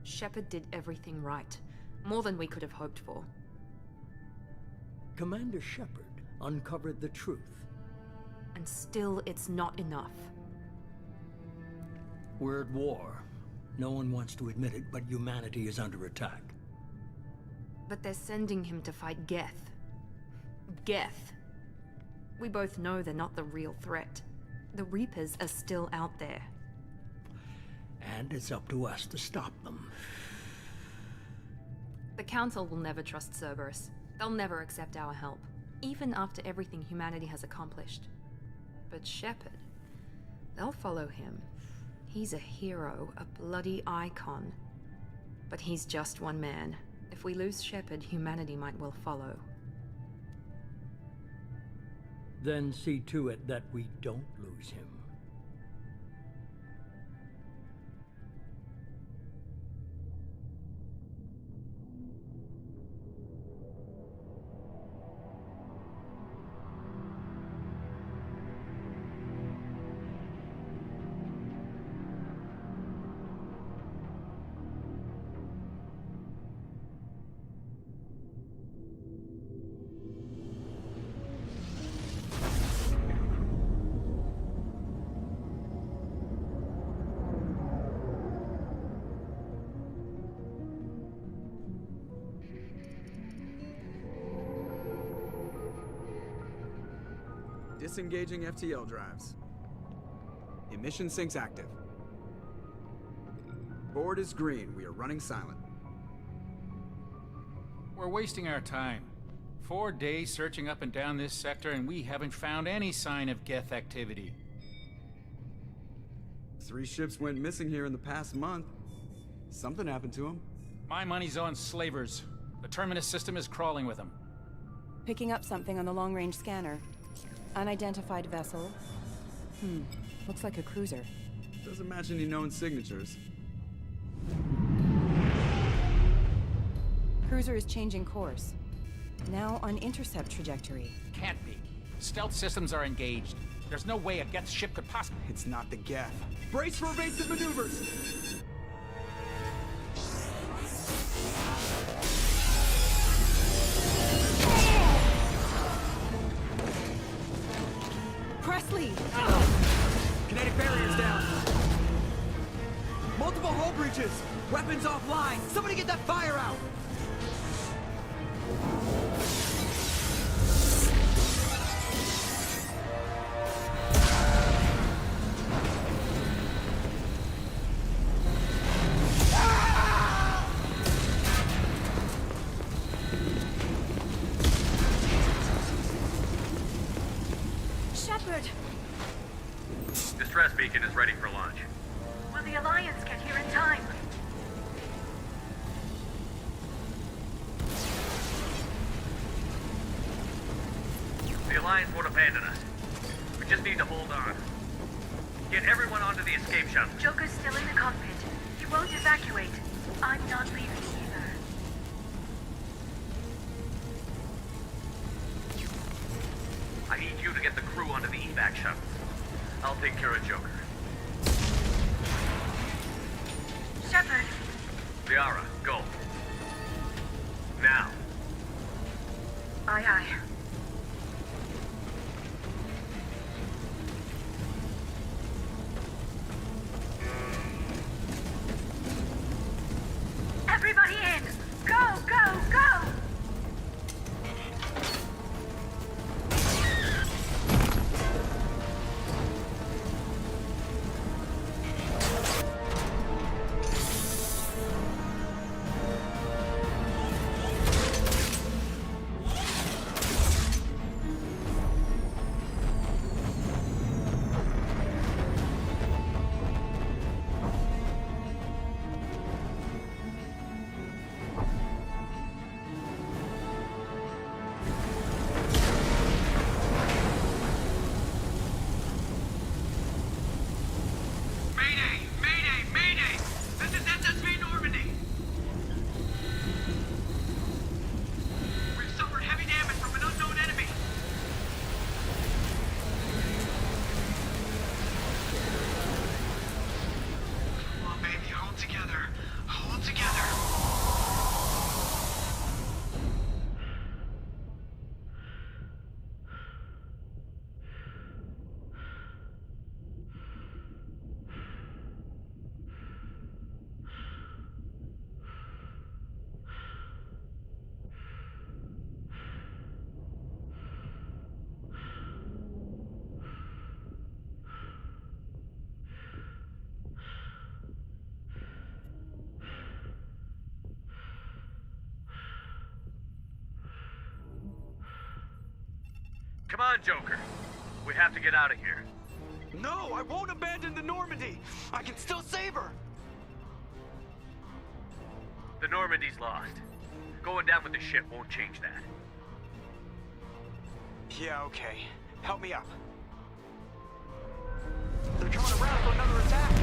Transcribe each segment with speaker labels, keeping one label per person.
Speaker 1: Shepard did everything right. More than we could have hoped for.
Speaker 2: Commander Shepard uncovered the truth.
Speaker 1: And still, it's not enough.
Speaker 2: We're at war. No one wants to admit it, but humanity is under attack.
Speaker 1: But they're sending him to fight Geth. Geth. We both know they're not the real threat. The Reapers are still out there.
Speaker 2: And it's up to us to stop them.
Speaker 1: The Council will never trust Cerberus. They'll never accept our help, even after everything humanity has accomplished. But Shepard, they'll follow him. He's a hero, a bloody icon. But he's just one man. If we lose Shepard, humanity might well follow.
Speaker 2: Then see to it that we don't lose him.
Speaker 3: Disengaging FTL drives. Emission sinks active. Board is green. We are running silent.
Speaker 4: We're wasting our time. 4 days searching up and down this sector, and we haven't found any sign of Geth activity.
Speaker 3: 3 ships went missing here in the past month. Something happened to them.
Speaker 4: My money's on slavers. The Terminus system is crawling with them.
Speaker 5: Picking up something on the long-range scanner. Unidentified vessel. Looks like a cruiser.
Speaker 3: Doesn't match any known signatures.
Speaker 5: Cruiser is changing course. Now on intercept trajectory.
Speaker 4: Can't be. Stealth systems are engaged. There's no way a Geth ship could possibly...
Speaker 3: It's not the Geth. Brace for evasive maneuvers!
Speaker 5: Presley!
Speaker 3: Kinetic barriers down! Multiple hull breaches! Weapons offline! Somebody get that fire out!
Speaker 5: Shepard!
Speaker 6: Distress beacon is ready for launch.
Speaker 7: Will the Alliance get here in time?
Speaker 6: The Alliance won't abandon us. We just need to hold on. Get everyone onto the escape shuttle.
Speaker 7: Joker's still in the cockpit. He won't evacuate. I'm not leaving either.
Speaker 6: I need you to get the crew onto the evac shuttle. I'll take care of Joker.
Speaker 7: Shepard!
Speaker 6: Liara, go. Now.
Speaker 7: Aye, aye. Everybody in! Go, go, go!
Speaker 6: Come on, Joker. We have to get out of here.
Speaker 3: No, I won't abandon the Normandy. I can still save her.
Speaker 6: The Normandy's lost. Going down with the ship won't change that.
Speaker 3: Yeah, okay. Help me up. They're coming around for another attack.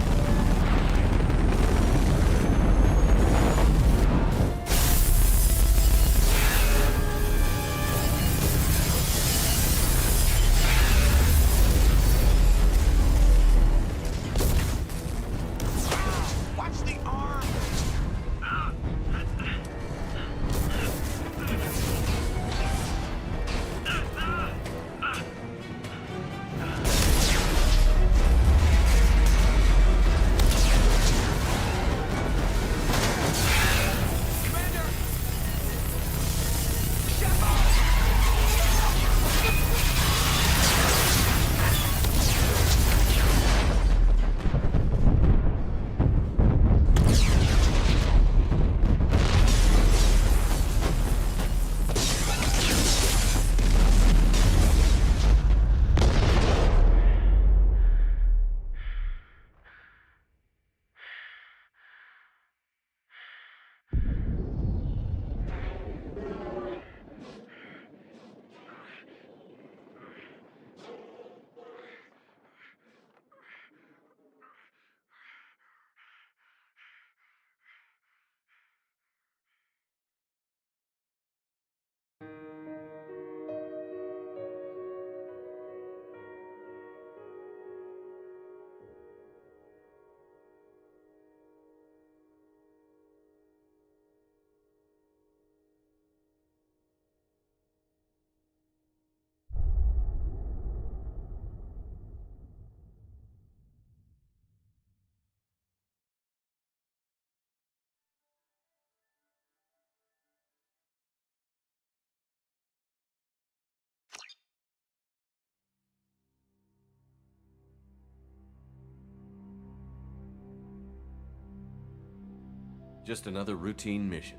Speaker 8: Just another routine mission.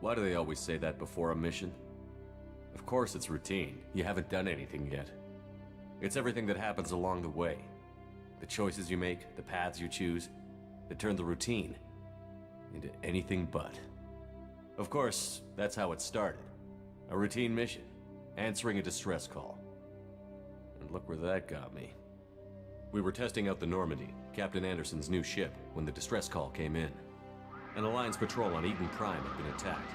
Speaker 8: Why do they always say that before a mission? Of course it's routine. You haven't done anything yet. It's everything that happens along the way. The choices you make, the paths you choose, that turn the routine into anything but. Of course, that's how it started. A routine mission, answering a distress call. And look where that got me. We were testing out the Normandy, Captain Anderson's new ship, when the distress call came in. An Alliance patrol on Eden Prime had been attacked.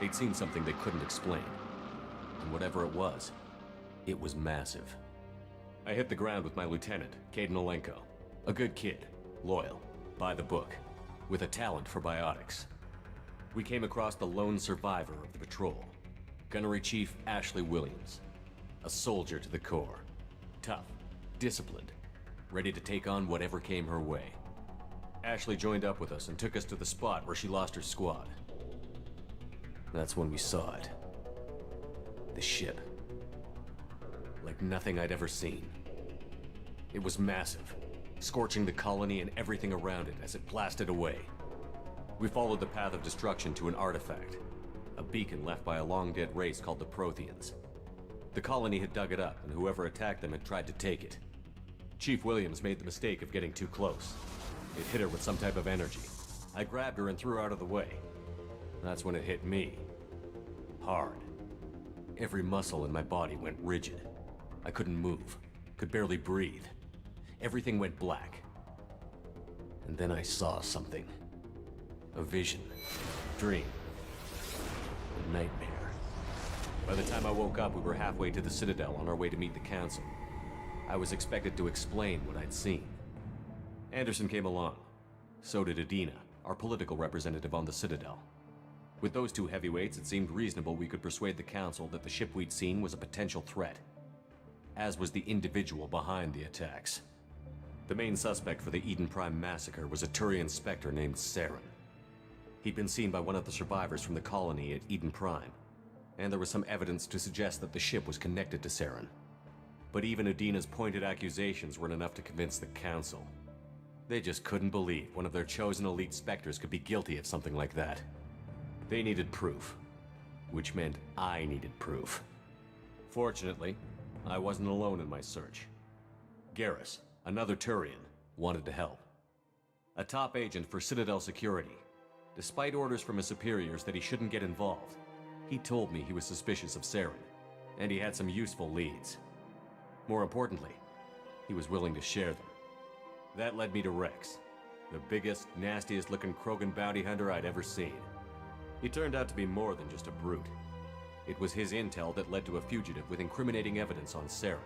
Speaker 8: They'd seen something they couldn't explain. And whatever it was massive. I hit the ground with my lieutenant, Caden Olenko. A good kid, loyal, by the book, with a talent for biotics. We came across the lone survivor of the patrol, Gunnery Chief Ashley Williams. A soldier to the core. Tough, disciplined, ready to take on whatever came her way. Ashley joined up with us and took us to the spot where she lost her squad. That's when we saw it. The ship. Like nothing I'd ever seen. It was massive, scorching the colony and everything around it as it blasted away. We followed the path of destruction to an artifact, a beacon left by a long-dead race called the Protheans. The colony had dug it up, and whoever attacked them had tried to take it. Chief Williams made the mistake of getting too close. It hit her with some type of energy. I grabbed her and threw her out of the way. That's when it hit me. Hard. Every muscle in my body went rigid. I couldn't move, could barely breathe. Everything went black. And then I saw something. A vision. Dream. A nightmare. By the time I woke up, we were halfway to the Citadel on our way to meet the Council. I was expected to explain what I'd seen. Anderson came along. So did Adina, our political representative on the Citadel. With those two heavyweights, it seemed reasonable we could persuade the Council that the ship we'd seen was a potential threat. As was the individual behind the attacks. The main suspect for the Eden Prime massacre was a Turian Spectre named Saren. He'd been seen by one of the survivors from the colony at Eden Prime, and there was some evidence to suggest that the ship was connected to Saren. But even Adina's pointed accusations weren't enough to convince the Council. They just couldn't believe one of their chosen elite Spectres could be guilty of something like that. They needed proof, which meant I needed proof. Fortunately, I wasn't alone in my search. Garrus, another Turian, wanted to help. A top agent for Citadel Security. Despite orders from his superiors that he shouldn't get involved, he told me he was suspicious of Saren, and he had some useful leads. More importantly, he was willing to share them. That led me to Rex, the biggest, nastiest looking Krogan bounty hunter I'd ever seen. He turned out to be more than just a brute. It was his intel that led to a fugitive with incriminating evidence on Saren.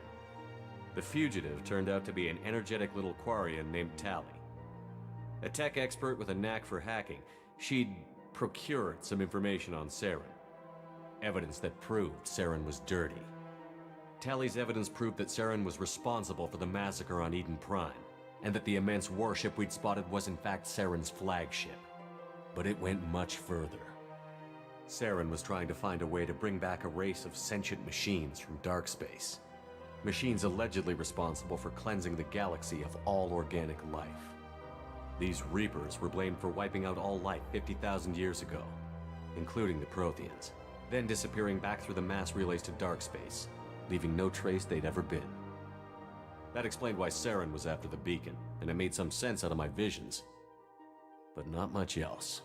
Speaker 8: The fugitive turned out to be an energetic little Quarian named Tally. A tech expert with a knack for hacking, she'd procured some information on Saren. Evidence that proved Saren was dirty. Tally's evidence proved that Saren was responsible for the massacre on Eden Prime, and that the immense warship we'd spotted was in fact Saren's flagship. But it went much further. Saren was trying to find a way to bring back a race of sentient machines from dark space. Machines allegedly responsible for cleansing the galaxy of all organic life. These Reapers were blamed for wiping out all life 50,000 years ago, including the Protheans, then disappearing back through the mass relays to dark space, leaving no trace they'd ever been. That explained why Saren was after the beacon, and it made some sense out of my visions. But not much else.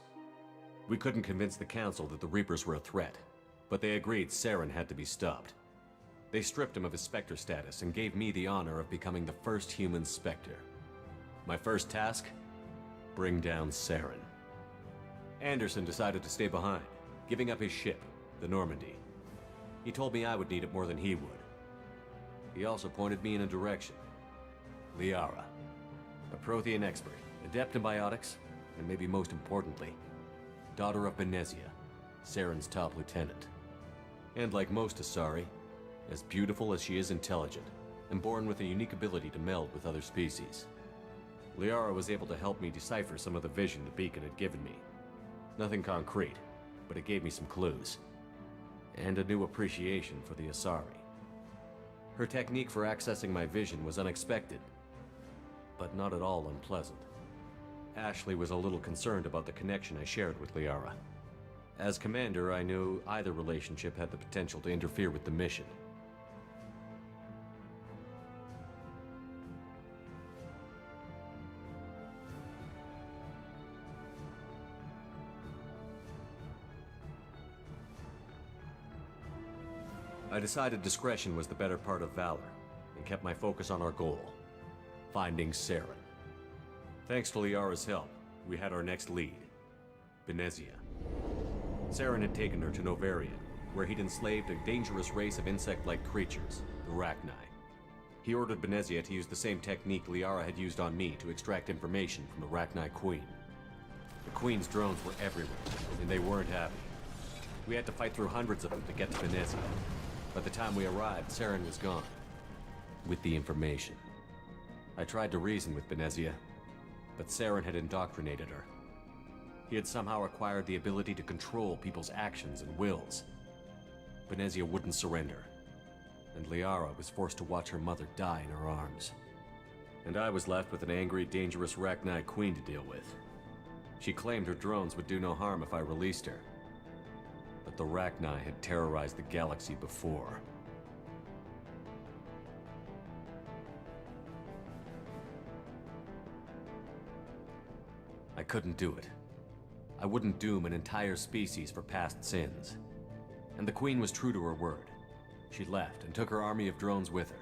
Speaker 8: We couldn't convince the Council that the Reapers were a threat, but they agreed Saren had to be stopped. They stripped him of his Spectre status and gave me the honor of becoming the first human Spectre. My first task? Bring down Saren. Anderson decided to stay behind, giving up his ship, the Normandy. He told me I would need it more than he would. He also pointed me in a direction. Liara, a Prothean expert, adept in biotics, and maybe most importantly, daughter of Benezia, Saren's top lieutenant. And like most Asari, as beautiful as she is intelligent, and born with a unique ability to meld with other species. Liara was able to help me decipher some of the vision the beacon had given me. Nothing concrete, but it gave me some clues. And a new appreciation for the Asari. Her technique for accessing my vision was unexpected, but not at all unpleasant. Ashley was a little concerned about the connection I shared with Liara. As commander, I knew either relationship had the potential to interfere with the mission. I decided discretion was the better part of valor, and kept my focus on our goal, finding Saren. Thanks to Liara's help, we had our next lead, Benezia. Saren had taken her to Novarian, where he'd enslaved a dangerous race of insect-like creatures, the Rachni. He ordered Benezia to use the same technique Liara had used on me to extract information from the Rachni Queen. The Queen's drones were everywhere, and they weren't happy. We had to fight through hundreds of them to get to Venezia. By the time we arrived, Saren was gone. With the information. I tried to reason with Venezia, but Saren had indoctrinated her. He had somehow acquired the ability to control people's actions and wills. Venezia wouldn't surrender, and Liara was forced to watch her mother die in her arms. And I was left with an angry, dangerous Rachni queen to deal with. She claimed her drones would do no harm if I released her. But the Rachni had terrorized the galaxy before. I couldn't do it. I wouldn't doom an entire species for past sins. And the Queen was true to her word. She left and took her army of drones with her.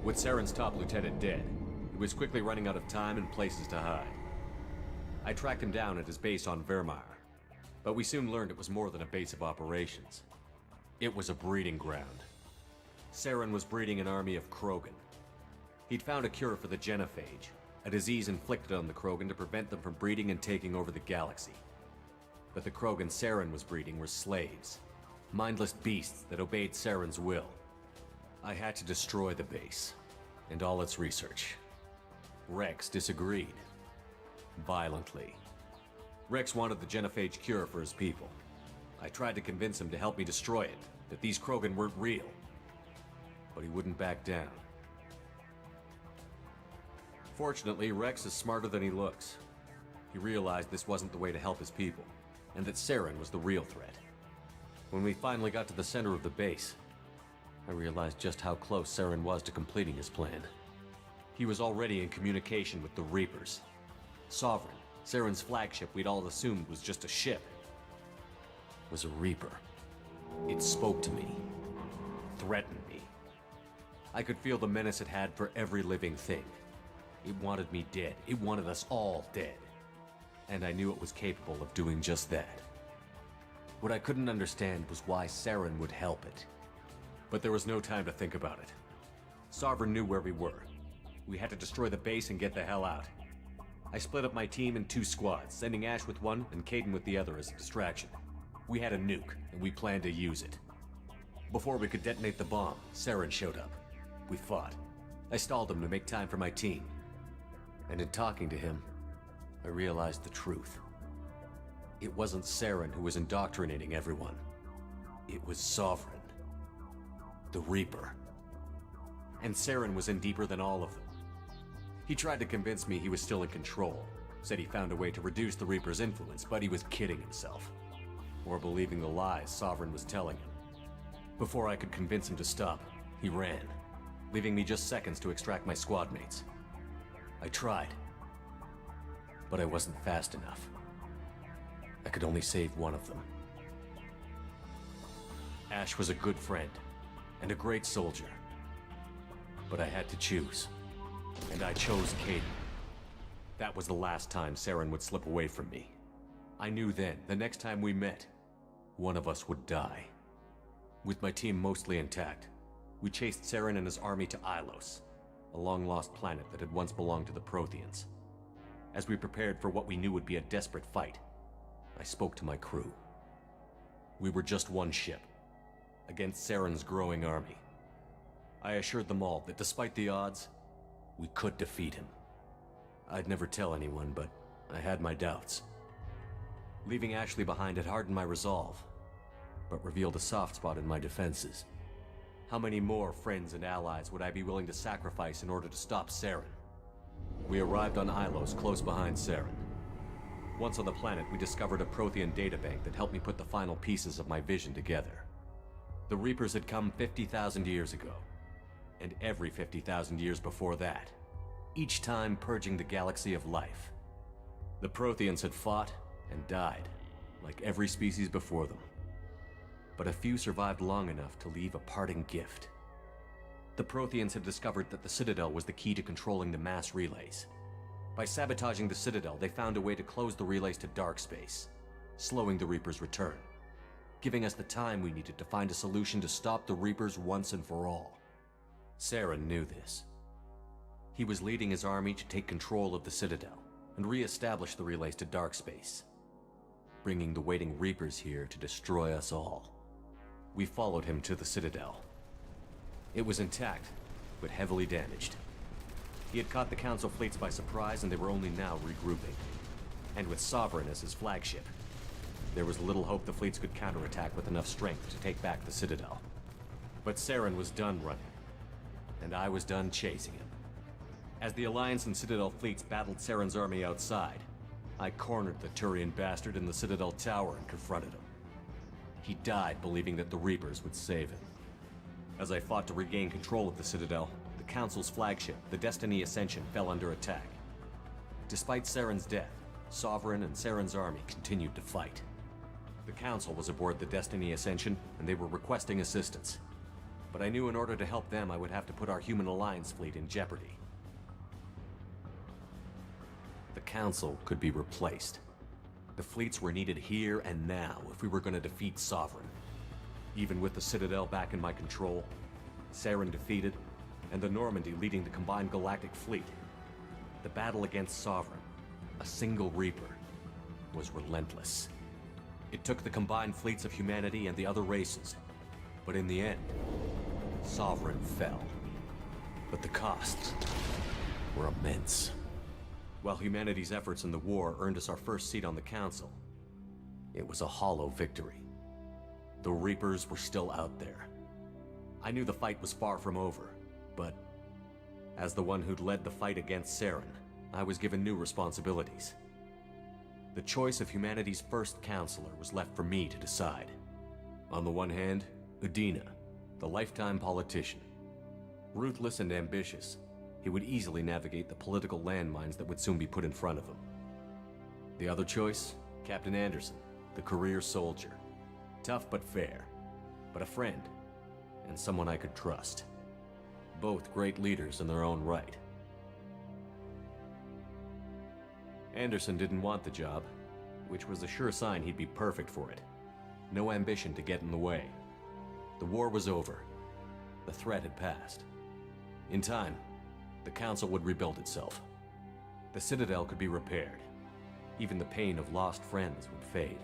Speaker 8: With Saren's top lieutenant dead, he was quickly running out of time and places to hide. I tracked him down at his base on Vermeer, but we soon learned it was more than a base of operations. It was a breeding ground. Saren was breeding an army of Krogan. He'd found a cure for the genophage, a disease inflicted on the Krogan to prevent them from breeding and taking over the galaxy. But the Krogan Saren was breeding were slaves, mindless beasts that obeyed Saren's will. I had to destroy the base, and all its research. Rex disagreed. Violently. Rex wanted the genophage cure for his people. I tried to convince him to help me destroy it, that these Krogan weren't real. But he wouldn't back down. Fortunately, Rex is smarter than he looks. He realized this wasn't the way to help his people, and that Saren was the real threat. When we finally got to the center of the base, I realized just how close Saren was to completing his plan. He was already in communication with the Reapers. Sovereign, Saren's flagship we'd all assumed was just a ship, was a Reaper. It spoke to me, threatened me. I could feel the menace it had for every living thing. It wanted me dead. It wanted us all dead. And I knew it was capable of doing just that. What I couldn't understand was why Saren would help it. But there was no time to think about it. Sovereign knew where we were. We had to destroy the base and get the hell out. I split up my team in 2 squads, sending Ash with one and Caden with the other as a distraction. We had a nuke, and we planned to use it. Before we could detonate the bomb, Saren showed up. We fought. I stalled him to make time for my team. And in talking to him, I realized the truth. It wasn't Saren who was indoctrinating everyone. It was Sovereign. The Reaper. And Saren was in deeper than all of them. He tried to convince me he was still in control. Said he found a way to reduce the Reaper's influence, but he was kidding himself. Or believing the lies Sovereign was telling him. Before I could convince him to stop, he ran, leaving me just seconds to extract my squad mates. I tried, but I wasn't fast enough. I could only save one of them. Ash was a good friend, and a great soldier. But I had to choose, and I chose Caden. That was the last time Saren would slip away from me. I knew then, the next time we met, one of us would die. With my team mostly intact, we chased Saren and his army to Ilos, a long-lost planet that had once belonged to the Protheans. As we prepared for what we knew would be a desperate fight, I spoke to my crew. We were just one ship, against Saren's growing army. I assured them all that despite the odds, we could defeat him. I'd never tell anyone, but I had my doubts. Leaving Ashley behind had hardened my resolve, but revealed a soft spot in my defenses. How many more friends and allies would I be willing to sacrifice in order to stop Saren? We arrived on Ilos, close behind Saren. Once on the planet, we discovered a Prothean databank that helped me put the final pieces of my vision together. The Reapers had come 50,000 years ago, and every 50,000 years before that, each time purging the galaxy of life. The Protheans had fought and died, like every species before them. But a few survived long enough to leave a parting gift. The Protheans had discovered that the Citadel was the key to controlling the mass relays. By sabotaging the Citadel, they found a way to close the relays to dark space, slowing the Reapers' return, giving us the time we needed to find a solution to stop the Reapers once and for all. Saren knew this. He was leading his army to take control of the Citadel and re-establish the relays to dark space. bringing the waiting Reapers here to destroy us all. We followed him to the Citadel. It was intact, but heavily damaged. He had caught the Council fleets by surprise, and they were only now regrouping. And with Sovereign as his flagship, there was little hope the fleets could counterattack with enough strength to take back the Citadel. But Saren was done running, and I was done chasing him. As the Alliance and Citadel fleets battled Saren's army outside, I cornered the Turian bastard in the Citadel tower and confronted him. He died believing that the Reapers would save him. As I fought to regain control of the Citadel, the Council's flagship, the Destiny Ascension, fell under attack. Despite Saren's death, Sovereign and Saren's army continued to fight. The Council was aboard the Destiny Ascension, and they were requesting assistance. But I knew in order to help them, I would have to put our Human Alliance fleet in jeopardy. The Council could be replaced. The fleets were needed here and now if we were going to defeat Sovereign. Even with the Citadel back in my control, Saren defeated, and the Normandy leading the combined galactic fleet, the battle against Sovereign, a single Reaper, was relentless. It took the combined fleets of humanity and the other races, but in the end, Sovereign fell. But the costs were immense. While humanity's efforts in the war earned us our first seat on the Council, it was a hollow victory. The Reapers were still out there. I knew the fight was far from over, but as the one who'd led the fight against Saren, I was given new responsibilities. The choice of humanity's first counselor was left for me to decide. On the one hand, Udina, the lifetime politician. Ruthless and ambitious, he would easily navigate the political landmines that would soon be put in front of him. The other choice, Captain Anderson, the career soldier. Tough but fair, but a friend, and someone I could trust. Both great leaders in their own right. Anderson didn't want the job, which was a sure sign he'd be perfect for it. No ambition to get in the way. The war was over. The threat had passed. In time, the Council would rebuild itself. The Citadel could be repaired. Even the pain of lost friends would fade.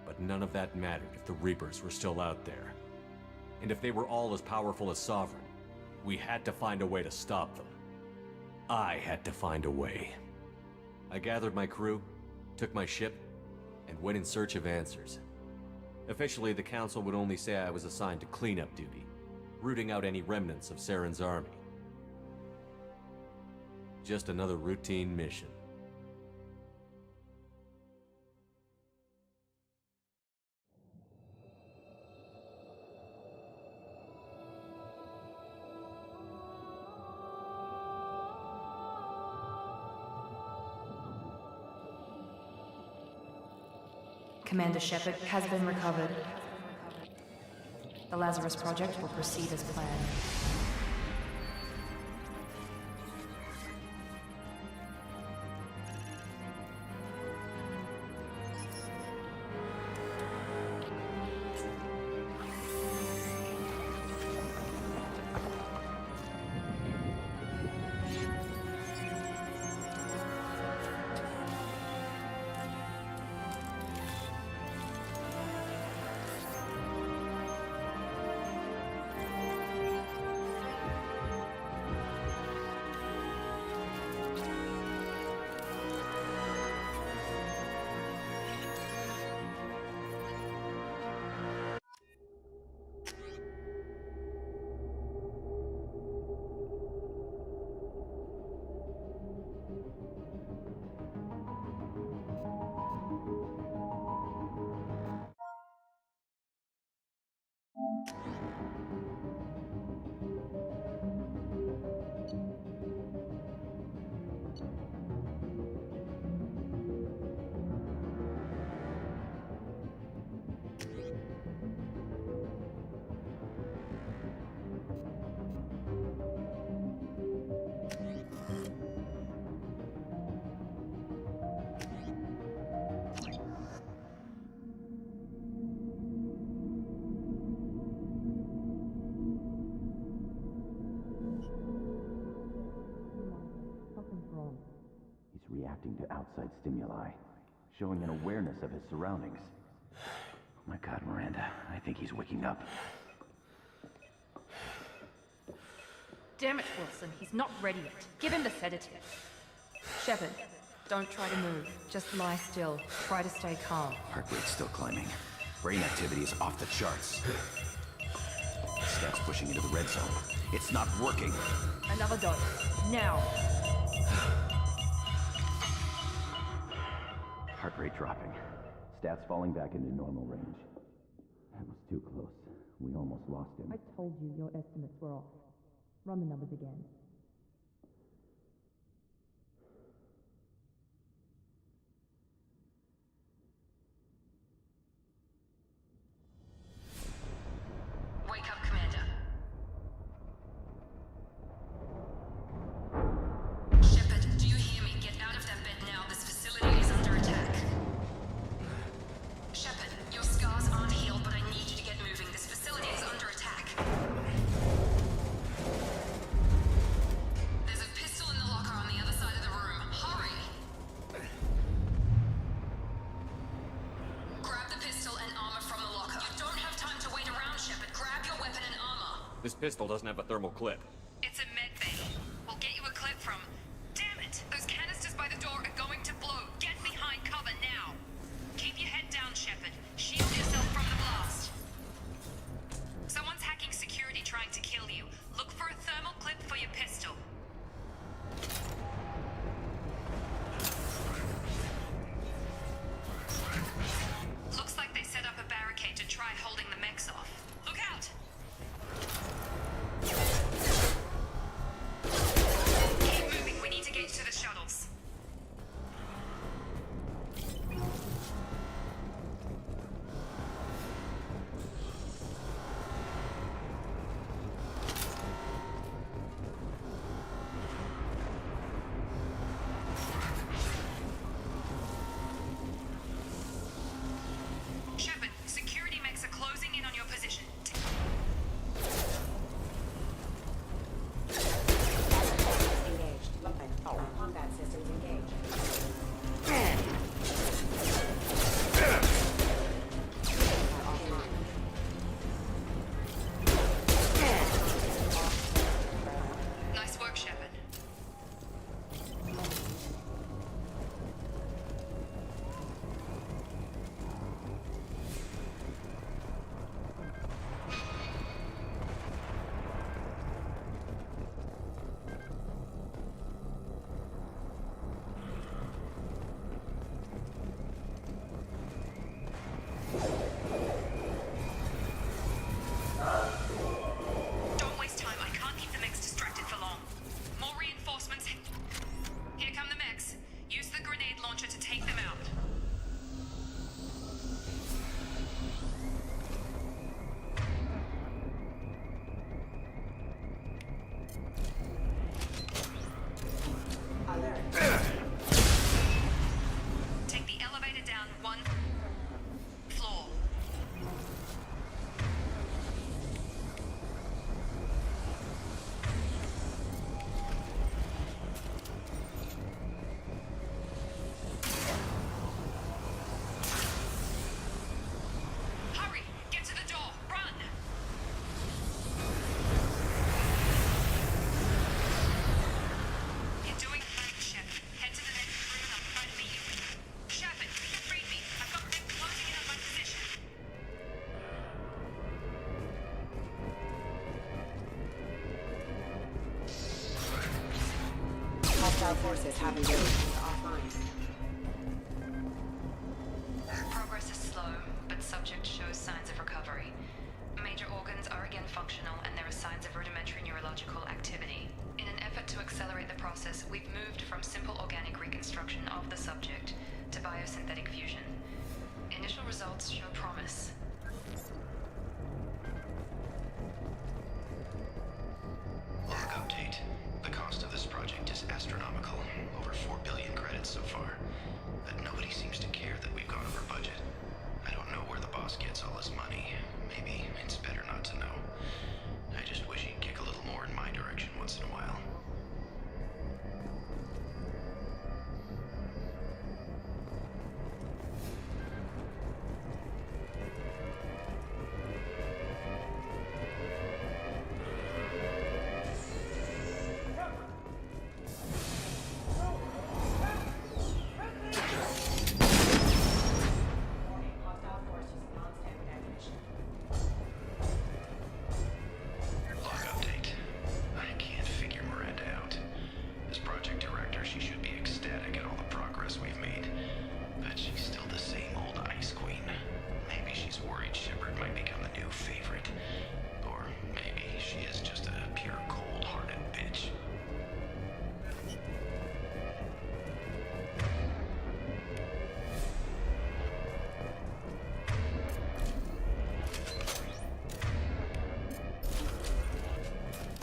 Speaker 8: But none of that mattered if the Reapers were still out there. And if they were all as powerful as Sovereign, we had to find a way to stop them. I had to find a way. I gathered my crew, took my ship, and went in search of answers. Officially, the Council would only say I was assigned to cleanup duty, rooting out any remnants of Saren's army. Just another routine mission.
Speaker 1: Commander Shepard has been recovered. The Lazarus Project will proceed as planned.
Speaker 9: He's reacting to outside stimuli. showing an awareness of his surroundings. Oh my god, Miranda, I think he's waking up.
Speaker 1: Damn it, Wilson, he's not ready yet. Give him the sedative. Shepard, don't try to move. Just lie still. Try to stay calm.
Speaker 9: Heart rate's still climbing. Brain activity is off the charts. Steps pushing into the red zone. It's not working.
Speaker 1: Another dose. Now.
Speaker 9: Heart rate dropping. Stats falling back into normal range. That was too close. We almost lost him.
Speaker 1: I told you your estimates were off. Run the numbers again.
Speaker 7: Wake up, Commander. Shepard, do you hear me? Get out of that bed now. This facility is under attack. Shepard, your scars aren't healed, but I need you to get moving. This facility is under attack. There's a pistol in the locker on the other side of the room. Hurry! Grab the pistol and armor from the locker. You don't have time to wait around, Shepard. Grab your weapon and armor.
Speaker 8: This pistol doesn't have a thermal clip.
Speaker 7: It's a med bay. We'll get you a clip from... Damn it! Those canisters by the door are going to blow. Get behind cover now. Keep your head down, Shepard. Shield yourself from the blast. Someone's hacking security trying to kill you. Look for a thermal clip for your pistol. Looks like they set up a barricade to try holding the mechs off. Look out! Keep moving. We need to get to the shuttles. Shepard, security mechs are closing in on your position.
Speaker 10: Engaged. Combat systems engaged.
Speaker 7: Nice work, Shepard. Don't waste time. I can't keep the mechs distracted for long. More reinforcements. Here come the mechs. Use the grenade launcher to take them out. Take the elevator down one floor. Hurry! Get to the door! Run! You're doing fine, Shepard. Head to the next room and I'll try to meet you. Shepard, read me. I've got them closing in on my position.
Speaker 10: Hostile forces have engaged. Offline.
Speaker 7: Progress is slow, but subject shows signs of recovery. Major organs are again functional, and there are signs of rudimentary neurological activity. In an effort to accelerate the process, we've moved from simple organic reconstruction of the subject to biosynthetic fusion. Initial results show promise.
Speaker 11: Log update. The cost of this project is astronomical. Over 4 billion credits so far. But nobody seems to care that we've gone over budget. I don't know where the boss gets all his money. Maybe it's better not to know. I just wish he'd kick a little more in my direction once in a while.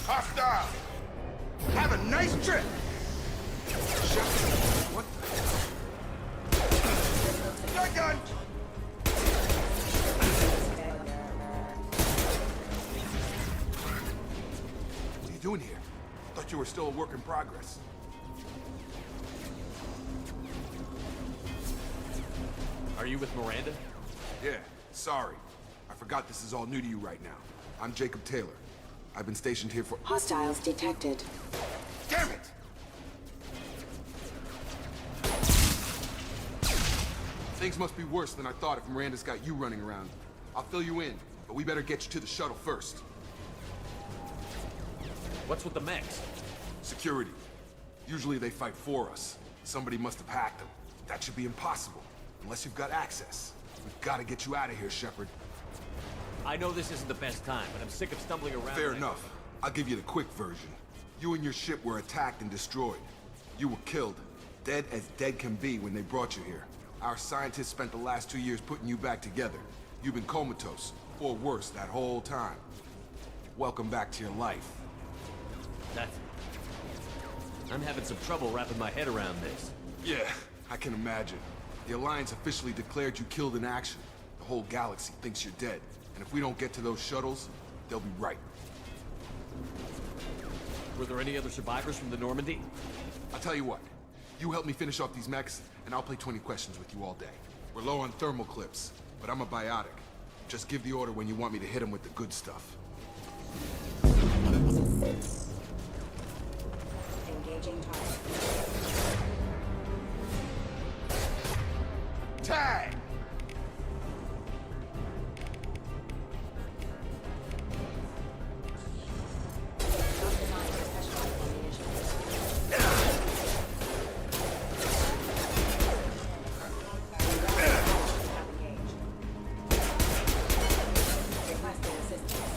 Speaker 12: Hostile! Have a nice trip! What the? Gun! What are you doing here? Thought you were still a work in progress.
Speaker 8: Are you with Miranda?
Speaker 12: Yeah, sorry. I forgot this is all new to you right now. I'm Jacob Taylor. I've been stationed here for—
Speaker 10: Hostiles detected.
Speaker 12: Damn it! Things must be worse than I thought if Miranda's got you running around. I'll fill you in, but we better get you to the shuttle first.
Speaker 8: What's with the mechs?
Speaker 12: Security. Usually they fight for us. Somebody must have hacked them. That should be impossible, unless you've got access. We've got to get you out of here, Shepard.
Speaker 8: I know this isn't the best time, but I'm sick of stumbling around.
Speaker 12: Fair enough. I'll give you the quick version. You and your ship were attacked and destroyed. You were killed. Dead as dead can be when they brought you here. Our scientists spent the last 2 years putting you back together. You've been comatose, or worse, that whole time. Welcome back to your life.
Speaker 8: I'm having some trouble wrapping my head around this.
Speaker 12: Yeah, I can imagine. The Alliance officially declared you killed in action. The whole galaxy thinks you're dead. And if we don't get to those shuttles, they'll be right.
Speaker 8: Were there any other survivors from the Normandy?
Speaker 12: I'll tell you what. You help me finish off these mechs, and I'll play 20 questions with you all day. We're low on thermal clips, but I'm a biotic. Just give the order when you want me to hit them with the good stuff.
Speaker 10: Engaging target.
Speaker 12: Tag!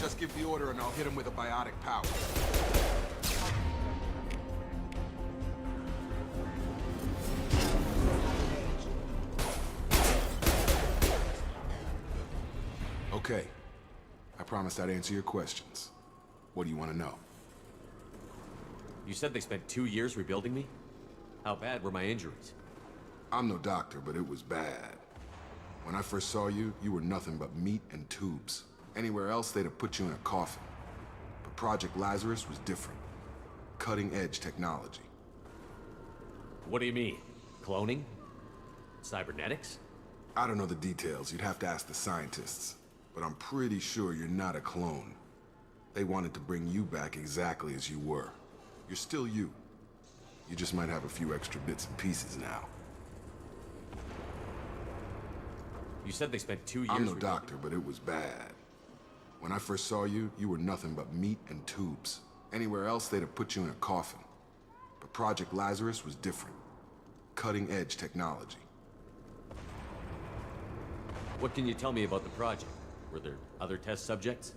Speaker 12: Just give the order and I'll hit him with a biotic power. Okay. I promised I'd answer your questions. What do you want to know?
Speaker 8: You said they spent 2 years rebuilding me? How bad were my injuries?
Speaker 12: I'm no doctor, but it was bad. When I first saw you, you were nothing but meat and tubes. Anywhere else, they'd have put you in a coffin. But Project Lazarus was different. Cutting-edge technology.
Speaker 8: What do you mean? Cloning? Cybernetics?
Speaker 12: I don't know the details. You'd have to ask the scientists. But I'm pretty sure you're not a clone. They wanted to bring you back exactly as you were. You're still you. You just might have a few extra bits and pieces now.
Speaker 8: You said they spent 2 years...
Speaker 12: I'm no doctor, but it was bad. When I first saw you, you were nothing but meat and tubes. Anywhere else, they'd have put you in a coffin. But Project Lazarus was different. Cutting-edge technology.
Speaker 8: What can you tell me about the project? Were there other test subjects?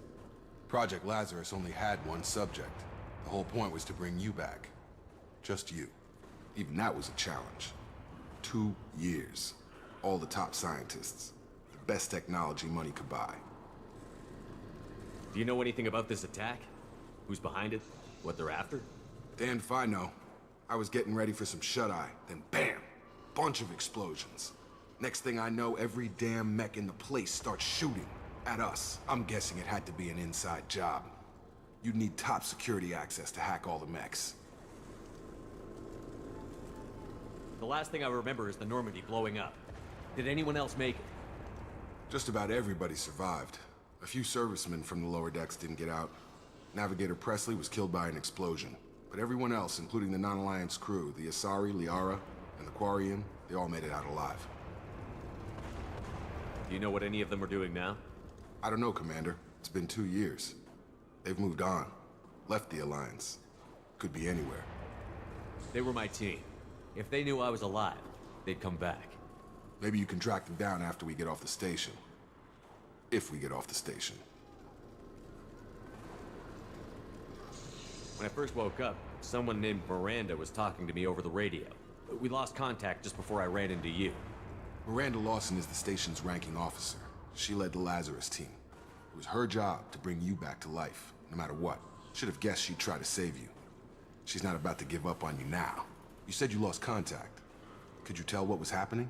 Speaker 12: Project Lazarus only had one subject. The whole point was to bring you back. Just you. Even that was a challenge. 2 years. All the top scientists. The best technology money could buy.
Speaker 8: Do you know anything about this attack? Who's behind it? What they're after?
Speaker 12: Damned if I know. I was getting ready for some shut-eye, then bam! Bunch of explosions. Next thing I know, every damn mech in the place starts shooting. At us. I'm guessing it had to be an inside job. You'd need top security access to hack all the mechs.
Speaker 8: The last thing I remember is the Normandy blowing up. Did anyone else make it?
Speaker 12: Just about everybody survived. A few servicemen from the lower decks didn't get out. Navigator Presley was killed by an explosion. But everyone else, including the non-Alliance crew, the Asari, Liara, and the Quarian, they all made it out alive.
Speaker 8: Do you know what any of them are doing now?
Speaker 12: I don't know, Commander. It's been 2 years. They've moved on. Left the Alliance. Could be anywhere.
Speaker 8: They were my team. If they knew I was alive, they'd come back.
Speaker 12: Maybe you can track them down after we get off the station. If we get off the station.
Speaker 8: When I first woke up, someone named Miranda was talking to me over the radio. We lost contact just before I ran into you.
Speaker 12: Miranda Lawson is the station's ranking officer. She led the Lazarus team. It was her job to bring you back to life, no matter what. Should have guessed she'd try to save you. She's not about to give up on you now. You said you lost contact. Could you tell what was happening?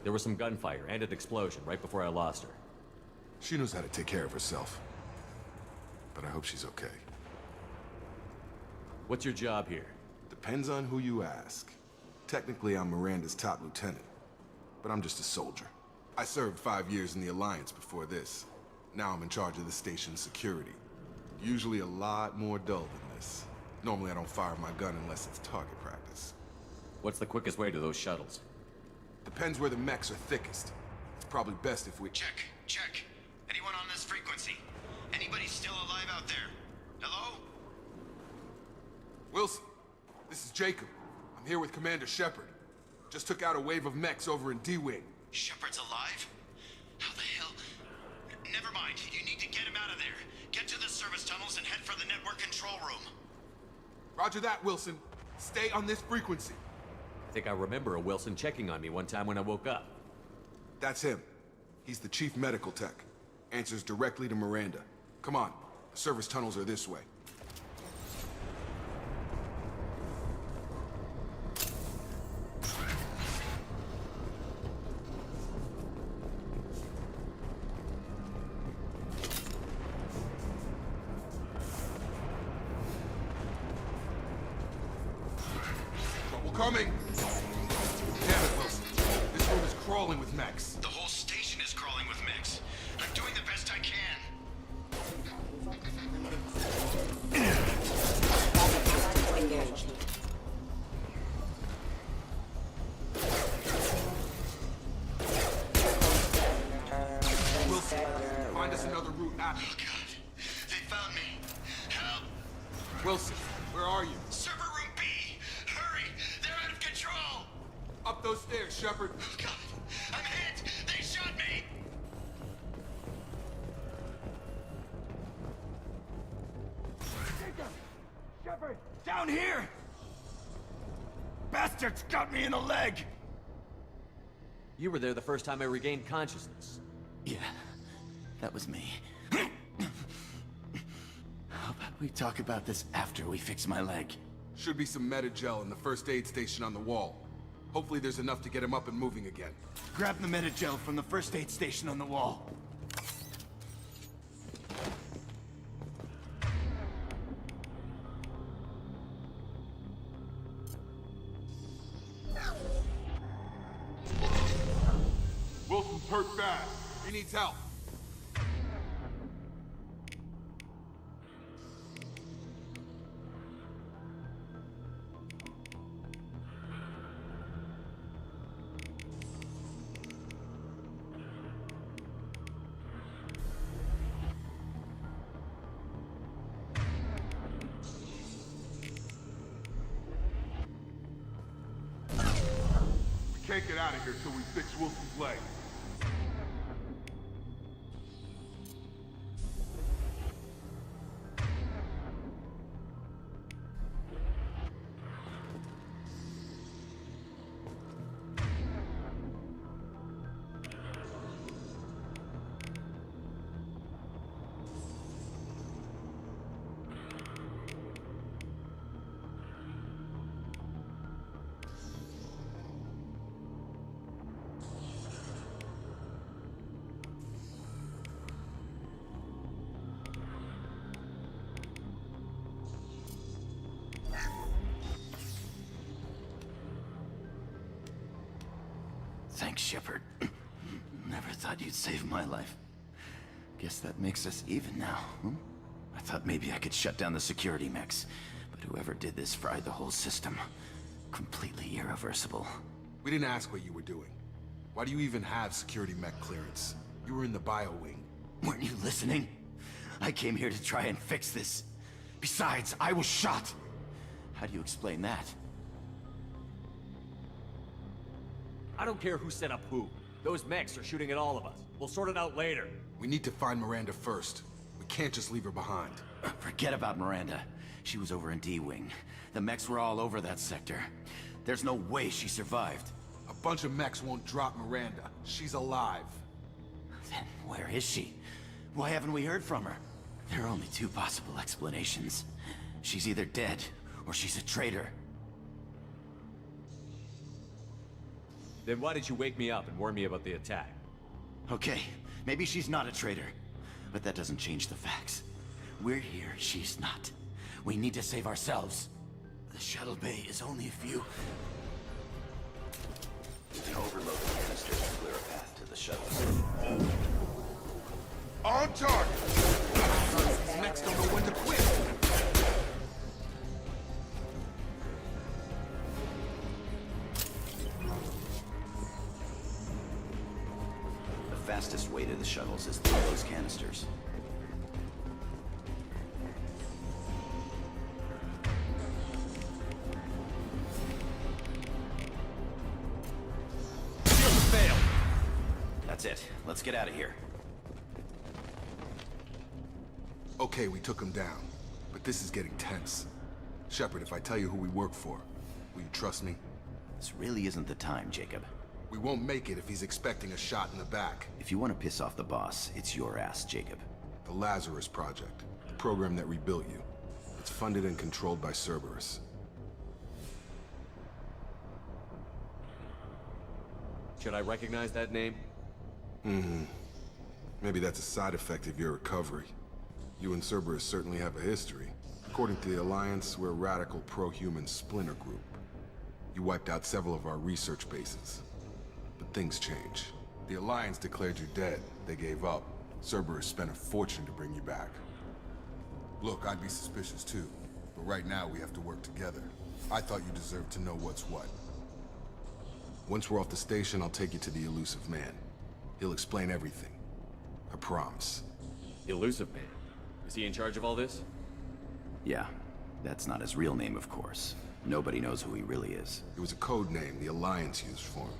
Speaker 8: There was some gunfire and an explosion right before I lost her.
Speaker 12: She knows how to take care of herself. But I hope she's okay.
Speaker 8: What's your job here?
Speaker 12: Depends on who you ask. Technically, I'm Miranda's top lieutenant. But I'm just a soldier. I served 5 years in the Alliance before this. Now I'm in charge of the station's security. Usually a lot more dull than this. Normally I don't fire my gun unless it's target practice.
Speaker 8: What's the quickest way to those shuttles?
Speaker 12: Depends where the mechs are thickest. It's probably best if we...
Speaker 11: Check. Anyone on this frequency? Anybody still alive out there? Hello?
Speaker 12: Wilson, this is Jacob. I'm here with Commander Shepard. Just took out a wave of mechs over in D-Wing.
Speaker 11: Shepard's alive? How the hell? Never mind. You need to get him out of there. Get to the service tunnels and head for the network control room.
Speaker 12: Roger that, Wilson. Stay on this frequency.
Speaker 8: I think I remember a Wilson checking on me one time when I woke up.
Speaker 12: That's him. He's the chief medical tech. Answers directly to Miranda. Come on. The service tunnels are this way. Coming! Damn it, Wilson. This room is crawling with mechs.
Speaker 11: The whole station is crawling with mechs. I'm doing the best I can.
Speaker 10: Engaged.
Speaker 12: Wilson, find us another route out.
Speaker 11: Oh, God. They found me. Help!
Speaker 12: Wilson, where are you?
Speaker 11: Server room B! Hurry! They're out of control!
Speaker 12: Up those stairs, Shepard.
Speaker 11: Oh, God. I'm hit! They shot me!
Speaker 9: Shepard! Down here! Bastards got me in the leg!
Speaker 8: You were there the first time I regained consciousness.
Speaker 9: Yeah, that was me. How about we talk about this after we fix my leg?
Speaker 12: Should be some Medi-gel in the first aid station on the wall. Hopefully there's enough to get him up and moving again.
Speaker 9: Grab the Medi-gel from the first aid station on the wall.
Speaker 12: Wilson's hurt bad. He needs help. We can't get out of here till we fix Wilson's leg.
Speaker 9: Thanks, Shepard. Never thought you'd save my life. Guess that makes us even now, huh? I thought maybe I could shut down the security mechs, but whoever did this fried the whole system. Completely irreversible.
Speaker 12: We didn't ask what you were doing. Why do you even have security mech clearance? You were in the bio wing.
Speaker 9: Weren't you listening? I came here to try and fix this. Besides, I was shot. How do you explain that?
Speaker 8: I don't care who set up who. Those mechs are shooting at all of us. We'll sort it out later.
Speaker 12: We need to find Miranda first. We can't just leave her behind.
Speaker 9: Forget about Miranda. She was over in D-Wing. The mechs were all over that sector. There's no way she survived.
Speaker 12: A bunch of mechs won't drop Miranda. She's alive.
Speaker 9: Then where is she? Why haven't we heard from her? There are only two possible explanations. She's either dead, or she's a traitor.
Speaker 8: Then why did you wake me up and warn me about the attack?
Speaker 9: Okay, maybe she's not a traitor. But that doesn't change the facts. We're here, she's not. We need to save ourselves. The shuttle bay is only a few...
Speaker 11: You can overload the canisters to clear a path to the shuttle.
Speaker 12: On target! These mechs don't know when to quit.
Speaker 11: The fastest way to the shuttles is through those canisters.
Speaker 9: Fail! That's it. Let's get out of here.
Speaker 12: Okay, we took him down. But this is getting tense. Shepard, if I tell you who we work for, will you trust me?
Speaker 9: This really isn't the time, Jacob.
Speaker 12: We won't make it if he's expecting a shot in the back.
Speaker 9: If you want to piss off the boss, it's your ass, Jacob.
Speaker 12: The Lazarus Project, the program that rebuilt you. It's funded and controlled by Cerberus.
Speaker 8: Should I recognize that name?
Speaker 12: Maybe that's a side effect of your recovery. You and Cerberus certainly have a history. According to the Alliance, we're a radical pro-human splinter group. You wiped out several of our research bases. But things change. The Alliance declared you dead. They gave up. Cerberus spent a fortune to bring you back. Look, I'd be suspicious too. But right now, we have to work together. I thought you deserved to know what's what. Once we're off the station, I'll take you to the Elusive Man. He'll explain everything. I promise.
Speaker 8: Elusive Man? Is he in charge of all this?
Speaker 9: Yeah, that's not his real name, of course. Nobody knows who he really is.
Speaker 12: It was a code name the Alliance used for him.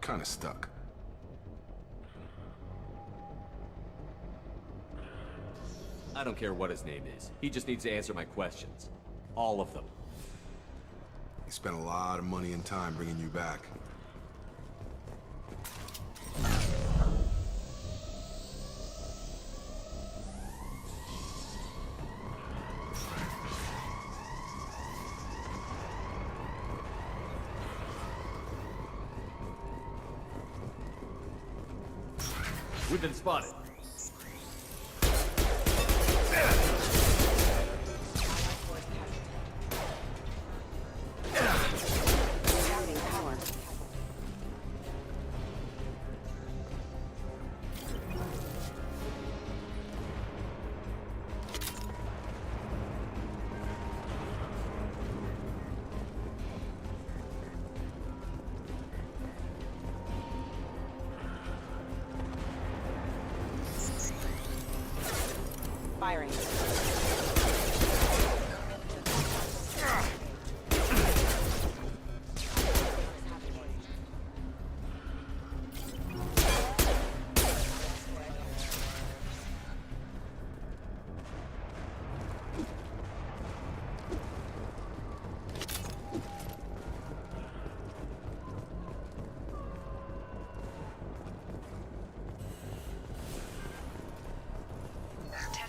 Speaker 12: Kinda stuck.
Speaker 8: I don't care what his name is. He just needs to answer my questions. All of them.
Speaker 12: He spent a lot of money and time bringing you back.
Speaker 8: We've been spotted.
Speaker 5: Firing.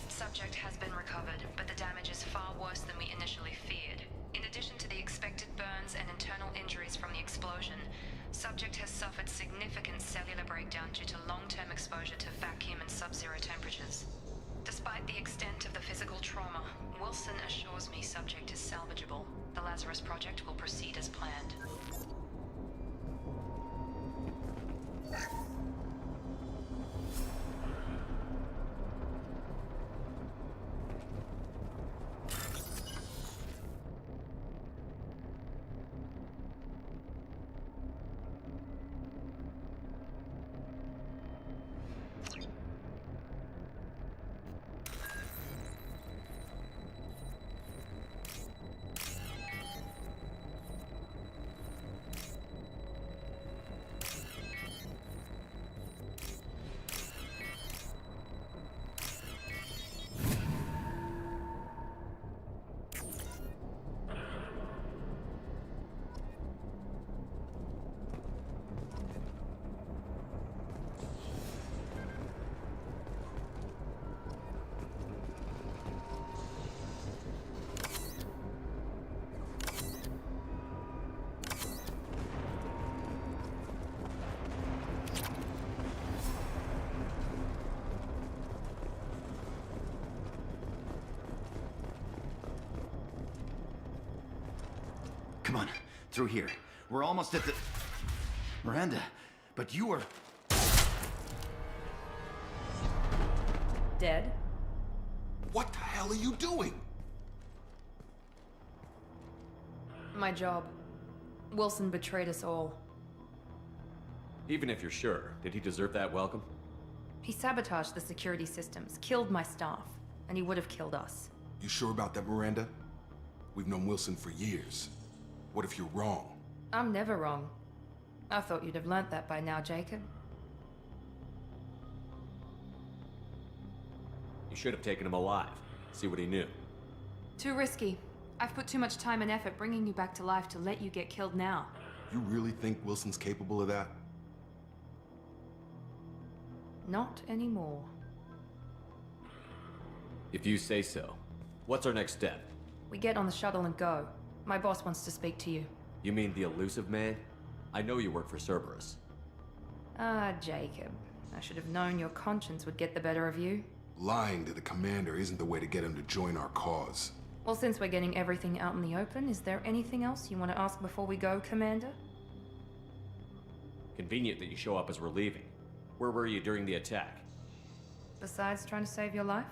Speaker 7: Subject has been recovered, but the damage is far worse than we initially feared. In addition to the expected burns and internal injuries from the explosion, subject has suffered significant cellular breakdown due to long-term exposure to vacuum and sub-zero temperatures. Despite the extent of the physical trauma, Wilson assures me subject is salvageable. The Lazarus Project will proceed as planned.
Speaker 9: Come on, through here. We're almost at the... Miranda, but you are...
Speaker 5: Dead?
Speaker 12: What the hell are you doing?
Speaker 1: My job. Wilson betrayed us all.
Speaker 8: Even if you're sure, did he deserve that welcome?
Speaker 1: He sabotaged the security systems, killed my staff, and he would have killed us.
Speaker 12: You sure about that, Miranda? We've known Wilson for years. What if you're wrong?
Speaker 1: I'm never wrong. I thought you'd have learnt that by now, Jacob.
Speaker 8: You should have taken him alive. See what he knew.
Speaker 1: Too risky. I've put too much time and effort bringing you back to life to let you get killed now.
Speaker 12: You really think Wilson's capable of that?
Speaker 1: Not anymore.
Speaker 8: If you say so. What's our next step?
Speaker 1: We get on the shuttle and go. My boss wants to speak to you.
Speaker 8: You mean the elusive man? I know you work for Cerberus.
Speaker 1: Ah, Jacob. I should have known your conscience would get the better of you.
Speaker 12: Lying to the commander isn't the way to get him to join our cause.
Speaker 1: Well, since we're getting everything out in the open, is there anything else you want to ask before we go, Commander?
Speaker 8: Convenient that you show up as we're leaving. Where were you during the attack?
Speaker 1: Besides trying to save your life?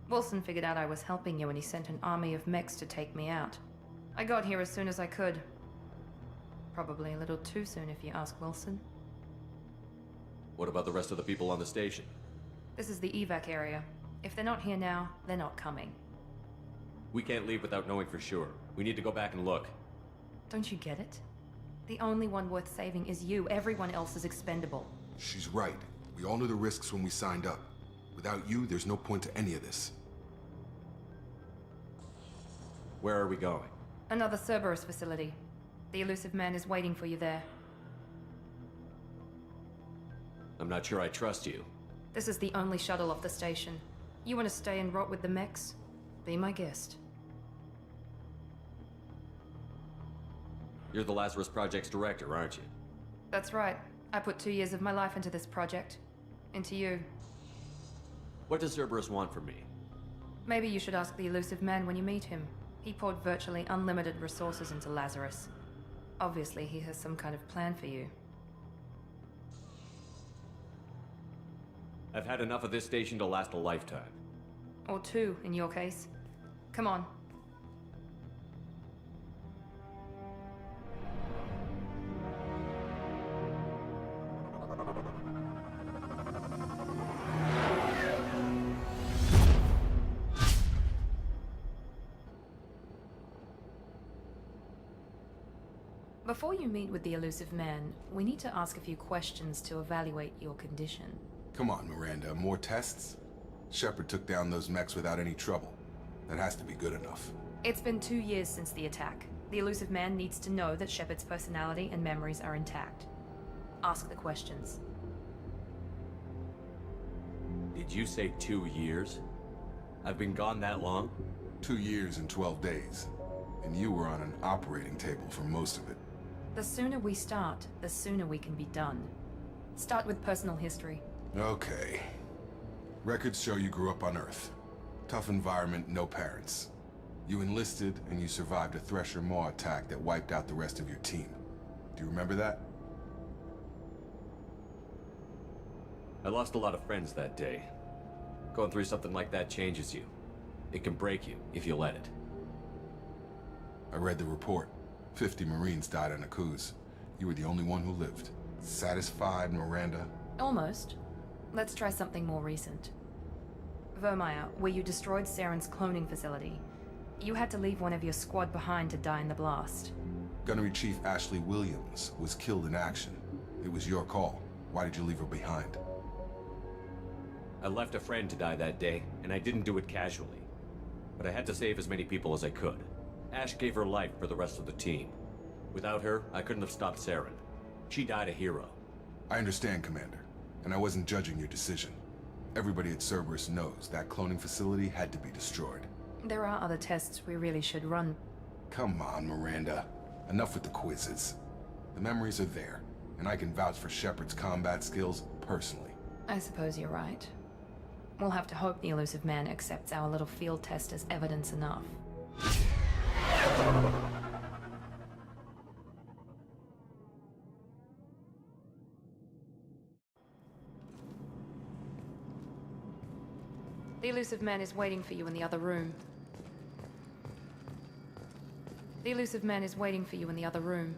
Speaker 1: Wilson figured out I was helping you and he sent an army of mechs to take me out. I got here as soon as I could. Probably a little too soon if you ask Wilson.
Speaker 8: What about the rest of the people on the station?
Speaker 1: This is the evac area. If they're not here now, they're not coming.
Speaker 8: We can't leave without knowing for sure. We need to go back and look.
Speaker 1: Don't you get it? The only one worth saving is you. Everyone else is expendable.
Speaker 12: She's right. We all knew the risks when we signed up. Without you, there's no point to any of this.
Speaker 8: Where are we going?
Speaker 1: Another Cerberus facility. The elusive man is waiting for you there.
Speaker 8: I'm not sure I trust you.
Speaker 1: This is the only shuttle off the station. You want to stay and rot with the mechs? Be my guest.
Speaker 8: You're the Lazarus Project's director, aren't you?
Speaker 1: That's right. I put 2 years of my life into this project. Into you.
Speaker 8: What does Cerberus want from me?
Speaker 1: Maybe you should ask the elusive man when you meet him. He poured virtually unlimited resources into Lazarus. Obviously, he has some kind of plan for you.
Speaker 8: I've had enough of this station to last a lifetime.
Speaker 1: Or 2, in your case. Come on. Before you meet with the elusive man, we need to ask a few questions to evaluate your condition.
Speaker 12: Come on, Miranda, more tests? Shepard took down those mechs without any trouble. That has to be good enough.
Speaker 1: It's been 2 years since the attack. The elusive man needs to know that Shepard's personality and memories are intact. Ask the questions.
Speaker 8: Did you say 2 years? I've been gone that long?
Speaker 12: 2 years and 12 days. And you were on an operating table for most of it.
Speaker 1: The sooner we start, the sooner we can be done. Start with personal history.
Speaker 12: Okay. Records show you grew up on Earth. Tough environment, no parents. You enlisted, and you survived a Thresher Maw attack that wiped out the rest of your team. Do you remember that?
Speaker 8: I lost a lot of friends that day. Going through something like that changes you. It can break you, if you let it.
Speaker 12: I read the report. 50 Marines died on Akuz. You were the only one who lived. Satisfied, Miranda?
Speaker 1: Almost. Let's try something more recent. Vermeer, where you destroyed Saren's cloning facility. You had to leave one of your squad behind to die in the blast.
Speaker 12: Gunnery Chief Ashley Williams was killed in action. It was your call. Why did you leave her behind?
Speaker 8: I left a friend to die that day, and I didn't do it casually. But I had to save as many people as I could. Ash gave her life for the rest of the team. Without her, I couldn't have stopped Saren. She died a hero.
Speaker 12: I understand, Commander. And I wasn't judging your decision. Everybody at Cerberus knows that cloning facility had to be destroyed.
Speaker 1: There are other tests we really should run.
Speaker 12: Come on, Miranda. Enough with the quizzes. The memories are there, and I can vouch for Shepard's combat skills personally.
Speaker 1: I suppose you're right. We'll have to hope the elusive man accepts our little field test as evidence enough. The elusive man is waiting for you in the other room. The elusive man is waiting for you in the other room.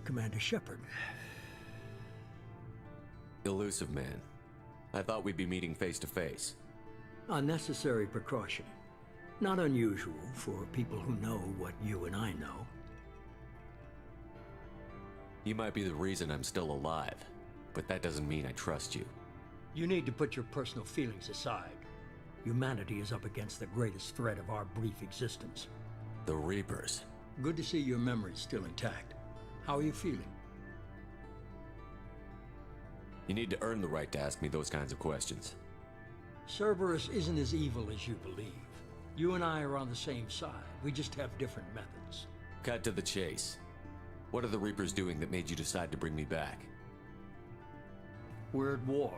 Speaker 2: Commander Shepard.
Speaker 8: Elusive man. I thought we'd be meeting face to face.
Speaker 2: A necessary precaution. Not unusual for people who know what you and I know.
Speaker 8: You might be the reason I'm still alive, but that doesn't mean I trust you.
Speaker 2: You need to put your personal feelings aside. Humanity is up against the greatest threat of our brief existence.
Speaker 8: The Reapers.
Speaker 2: Good to see your memory's still intact. How are you feeling?
Speaker 8: You need to earn the right to ask me those kinds of questions.
Speaker 2: Cerberus isn't as evil as you believe. You and I are on the same side. We just have different methods.
Speaker 8: Cut to the chase. What are the Reapers doing that made you decide to bring me back?
Speaker 2: We're at war.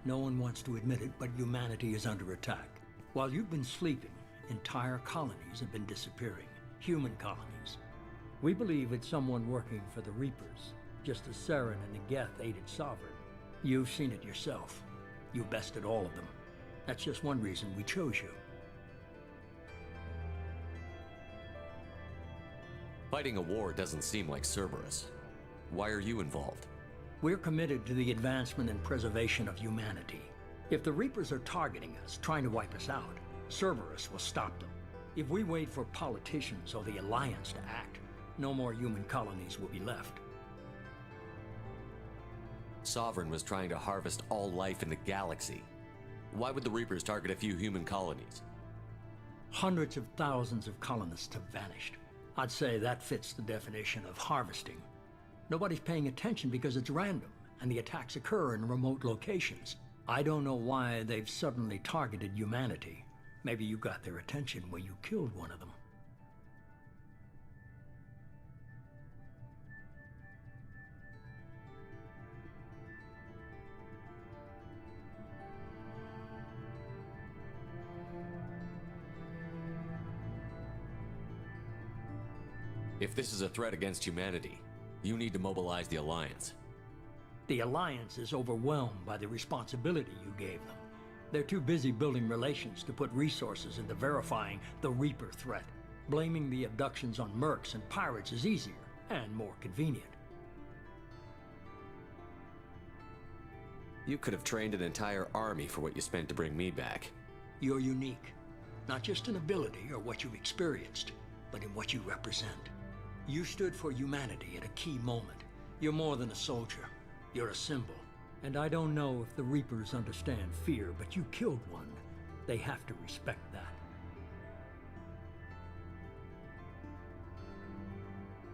Speaker 2: No one wants to admit it, but humanity is under attack. While you've been sleeping, entire colonies have been disappearing. Human colonies. We believe it's someone working for the Reapers, just as Saren and Negeth aided Sovereign. You've seen it yourself. You bested all of them. That's just one reason we chose you.
Speaker 8: Fighting a war doesn't seem like Cerberus. Why are you involved?
Speaker 2: We're committed to the advancement and preservation of humanity. If the Reapers are targeting us, trying to wipe us out, Cerberus will stop them. If we wait for politicians or the Alliance to act, no more human colonies will be left.
Speaker 8: Sovereign was trying to harvest all life in the galaxy. Why would the Reapers target a few human colonies?
Speaker 2: Hundreds of thousands of colonists have vanished. I'd say that fits the definition of harvesting. Nobody's paying attention because it's random, and the attacks occur in remote locations. I don't know why they've suddenly targeted humanity. Maybe you got their attention when you killed one of them.
Speaker 8: If this is a threat against humanity, you need to mobilize the Alliance.
Speaker 2: The Alliance is overwhelmed by the responsibility you gave them. They're too busy building relations to put resources into verifying the Reaper threat. Blaming the abductions on mercs and pirates is easier and more convenient.
Speaker 8: You could have trained an entire army for what you spent to bring me back.
Speaker 2: You're unique, not just in ability or what you've experienced, but in what you represent. You stood for humanity at a key moment. You're more than a soldier. You're a symbol. And I don't know if the Reapers understand fear, but you killed one. They have to respect that.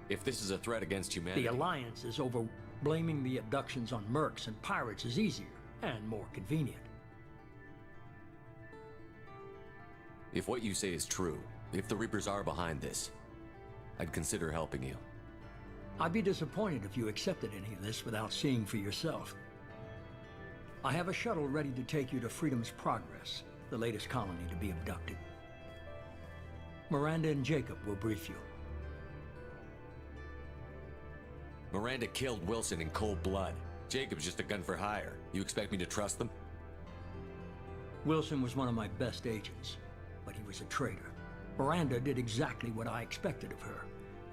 Speaker 8: If this is a threat against humanity...
Speaker 2: The Alliance is over... Blaming the abductions on mercs and pirates is easier and more convenient.
Speaker 8: If what you say is true, if the Reapers are behind this, I'd consider helping you.
Speaker 2: I'd be disappointed if you accepted any of this without seeing for yourself. I have a shuttle ready to take you to Freedom's Progress, the latest colony to be abducted. Miranda and Jacob will brief you.
Speaker 8: Miranda killed Wilson in cold blood. Jacob's just a gun for hire. You expect me to trust them?
Speaker 2: Wilson was one of my best agents, but he was a traitor. Miranda did exactly what I expected of her,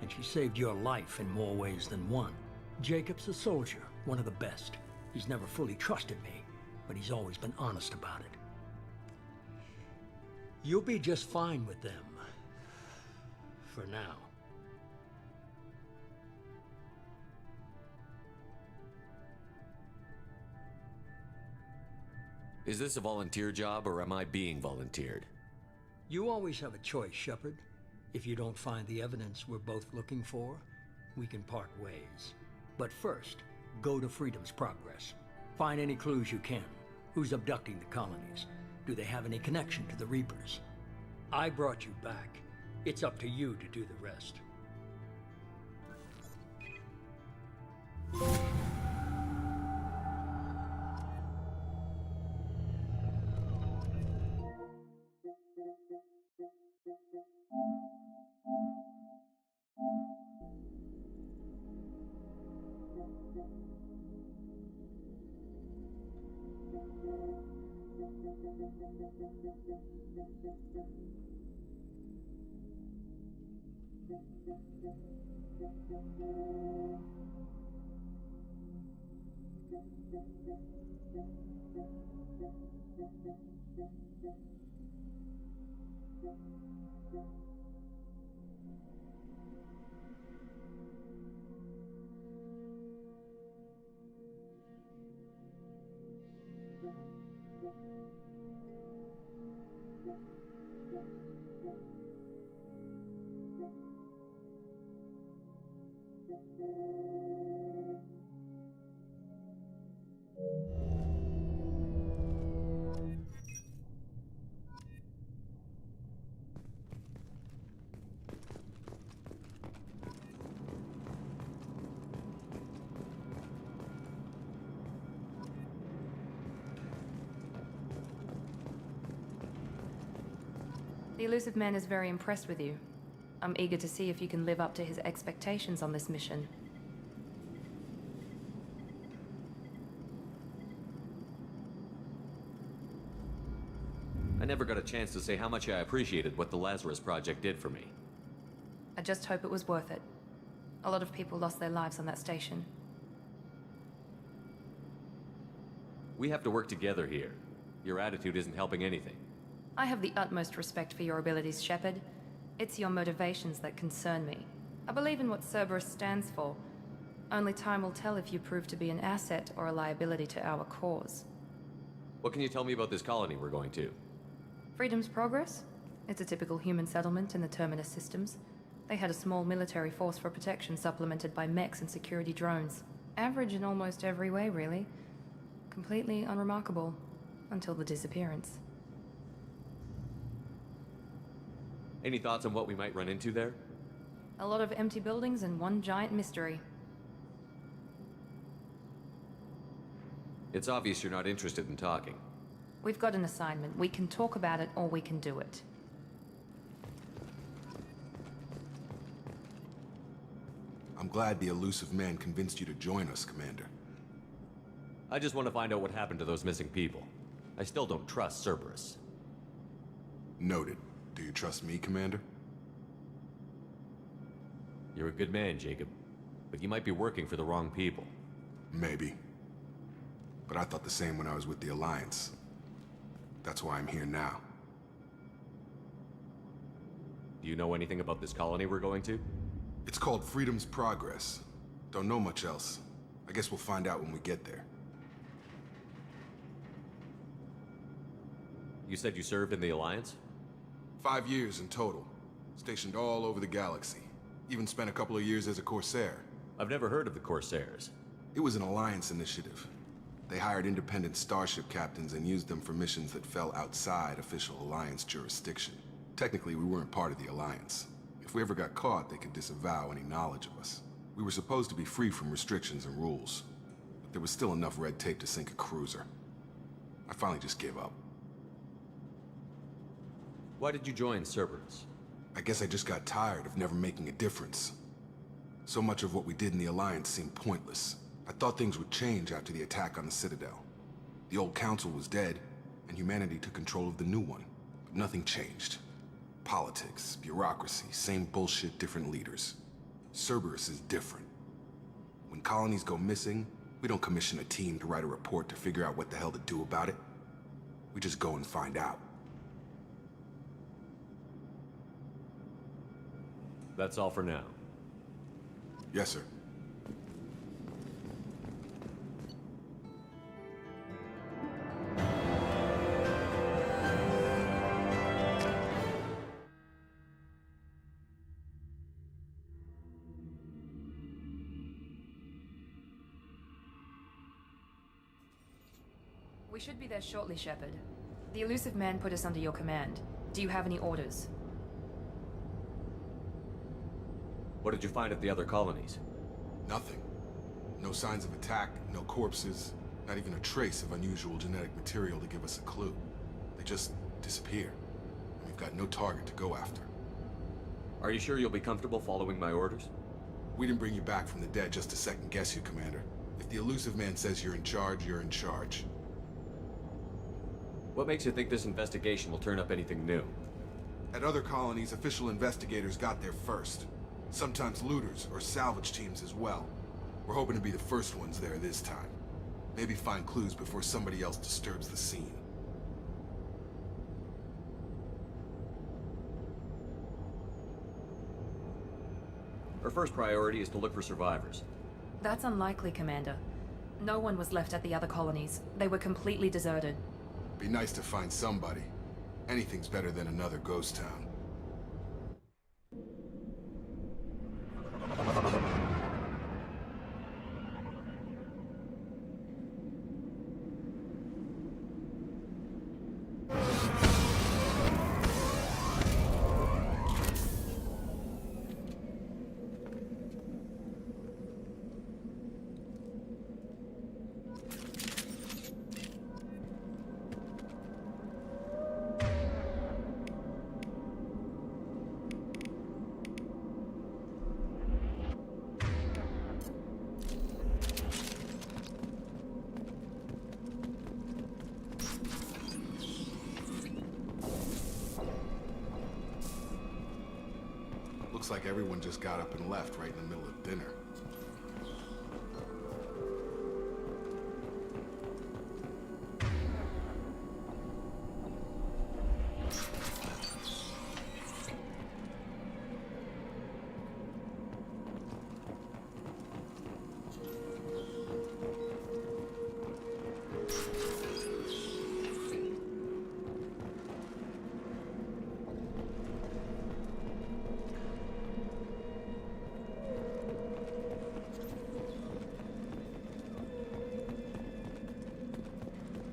Speaker 2: and she saved your life in more ways than one. Jacob's a soldier, one of the best. He's never fully trusted me, but he's always been honest about it. You'll be just fine with them. For now.
Speaker 8: Is this a volunteer job, or am I being volunteered?
Speaker 2: You always have a choice, Shepard. If you don't find the evidence we're both looking for, we can part ways. But first, go to Freedom's Progress. Find any clues you can. Who's abducting the colonies? Do they have any connection to the Reapers? I brought you back. It's up to you to do the rest.
Speaker 1: The elusive man is very impressed with you. I'm eager to see if you can live up to his expectations on this mission.
Speaker 8: I never got a chance to say how much I appreciated what the Lazarus Project did for me.
Speaker 1: I just hope it was worth it. A lot of people lost their lives on that station.
Speaker 8: We have to work together here. Your attitude isn't helping anything.
Speaker 1: I have the utmost respect for your abilities, Shepard. It's your motivations that concern me. I believe in what Cerberus stands for. Only time will tell if you prove to be an asset or a liability to our cause.
Speaker 8: What can you tell me about this colony we're going to?
Speaker 1: Freedom's Progress? It's a typical human settlement in the Terminus systems. They had a small military force for protection supplemented by mechs and security drones. Average in almost every way, really. Completely unremarkable. Until the disappearance.
Speaker 8: Any thoughts on what we might run into there?
Speaker 1: A lot of empty buildings and one giant mystery.
Speaker 8: It's obvious you're not interested in talking.
Speaker 1: We've got an assignment. We can talk about it or we can do it.
Speaker 12: I'm glad the elusive man convinced you to join us, Commander.
Speaker 8: I just want to find out what happened to those missing people. I still don't trust Cerberus.
Speaker 12: Noted. Do you trust me, Commander?
Speaker 8: You're a good man, Jacob. But you might be working for the wrong people.
Speaker 12: Maybe. But I thought the same when I was with the Alliance. That's why I'm here now.
Speaker 8: Do you know anything about this colony we're going to?
Speaker 12: It's called Freedom's Progress. Don't know much else. I guess we'll find out when we get there.
Speaker 8: You said you served in the Alliance?
Speaker 12: 5 years in total. Stationed all over the galaxy. Even spent a couple of years as a Corsair.
Speaker 8: I've never heard of the Corsairs.
Speaker 12: It was an Alliance initiative. They hired independent starship captains and used them for missions that fell outside official Alliance jurisdiction. Technically, we weren't part of the Alliance. If we ever got caught, they could disavow any knowledge of us. We were supposed to be free from restrictions and rules. But there was still enough red tape to sink a cruiser. I finally just gave up.
Speaker 8: Why did you join Cerberus?
Speaker 12: I guess I just got tired of never making a difference. So much of what we did in the Alliance seemed pointless. I thought things would change after the attack on the Citadel. The old council was dead, and humanity took control of the new one. But nothing changed. Politics, bureaucracy, same bullshit, different leaders. Cerberus is different. When colonies go missing, we don't commission a team to write a report to figure out what the hell to do about it. We just go and find out.
Speaker 8: That's all for now.
Speaker 12: Yes, sir.
Speaker 1: We should be there shortly, Shepard. The elusive man put us under your command. Do you have any orders?
Speaker 8: What did you find at the other colonies?
Speaker 12: Nothing. No signs of attack, no corpses, not even a trace of unusual genetic material to give us a clue. They just disappear. And we've got no target to go after.
Speaker 8: Are you sure you'll be comfortable following my orders?
Speaker 12: We didn't bring you back from the dead just to second guess you, Commander. If the elusive man says you're in charge, you're in charge.
Speaker 8: What makes you think this investigation will turn up anything new?
Speaker 12: At other colonies, official investigators got there first. Sometimes looters or salvage teams as well. We're hoping to be the first ones there this time. Maybe find clues before somebody else disturbs the scene.
Speaker 8: Our first priority is to look for survivors.
Speaker 1: That's unlikely, Commander. No one was left at the other colonies. They were completely deserted.
Speaker 12: Be nice to find somebody. Anything's better than another ghost town. Looks like everyone just got up and left right in the middle of dinner.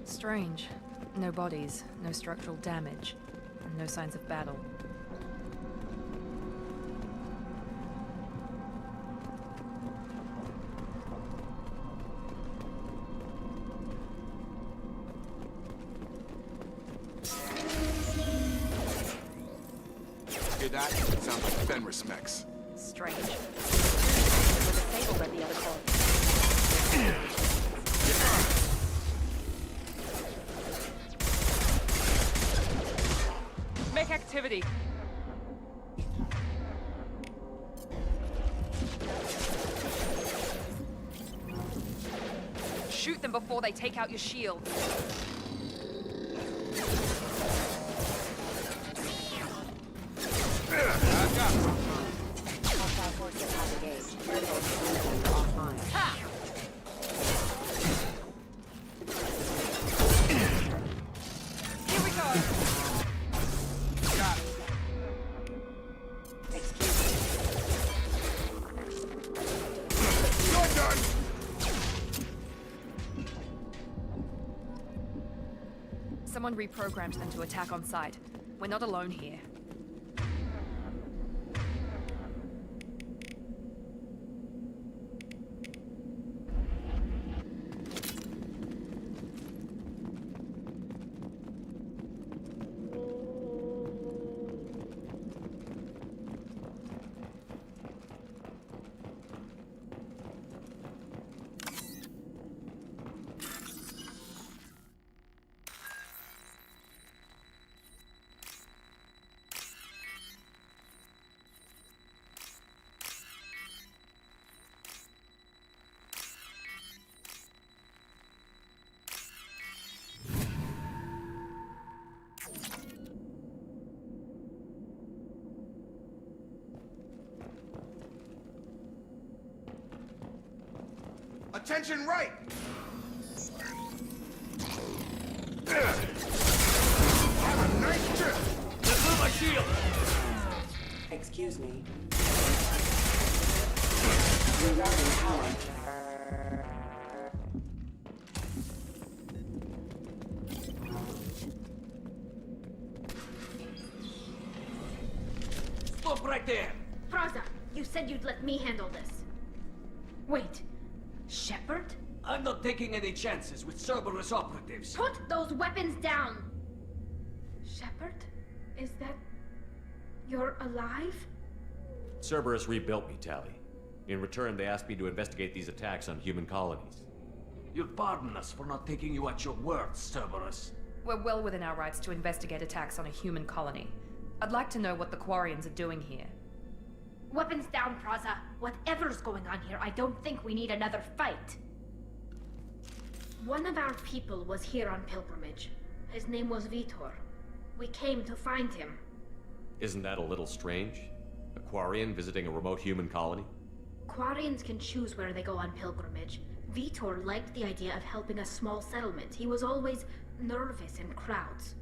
Speaker 1: Strange. No bodies, no structural damage, and no signs of battle.
Speaker 12: Hear that? Sounds like Fenris mechs.
Speaker 5: Strange. We're disabled at the other colony.
Speaker 1: Make activity! Shoot them before they take out your shield. Here we go!
Speaker 12: Got it. You're done!
Speaker 1: Someone reprogrammed them to attack on sight. We're not alone here.
Speaker 12: Attention right! Have a nice trip!
Speaker 2: Let's move my shield!
Speaker 10: Excuse me. Rerouting power.
Speaker 13: Stop right there!
Speaker 14: Praza, you said you'd let me handle this. Wait, Shepard?
Speaker 13: I'm not taking any chances with Cerberus operatives.
Speaker 14: Put those weapons down! Shepard? Is that... you're alive?
Speaker 8: Cerberus rebuilt me, Tally. In return, they asked me to investigate these attacks on human colonies.
Speaker 13: You'll pardon us for not taking you at your word, Cerberus.
Speaker 1: We're well within our rights to investigate attacks on a human colony. I'd like to know what the Quarians are doing here.
Speaker 14: Weapons down, Praza. Whatever's going on here, I don't think we need another fight. One of our people was here on pilgrimage. His name was Vitor. We came to find him.
Speaker 8: Isn't that a little strange? A Quarian visiting a remote human colony?
Speaker 14: Quarians can choose where they go on pilgrimage. Vitor liked the idea of helping a small settlement. He was always nervous in crowds.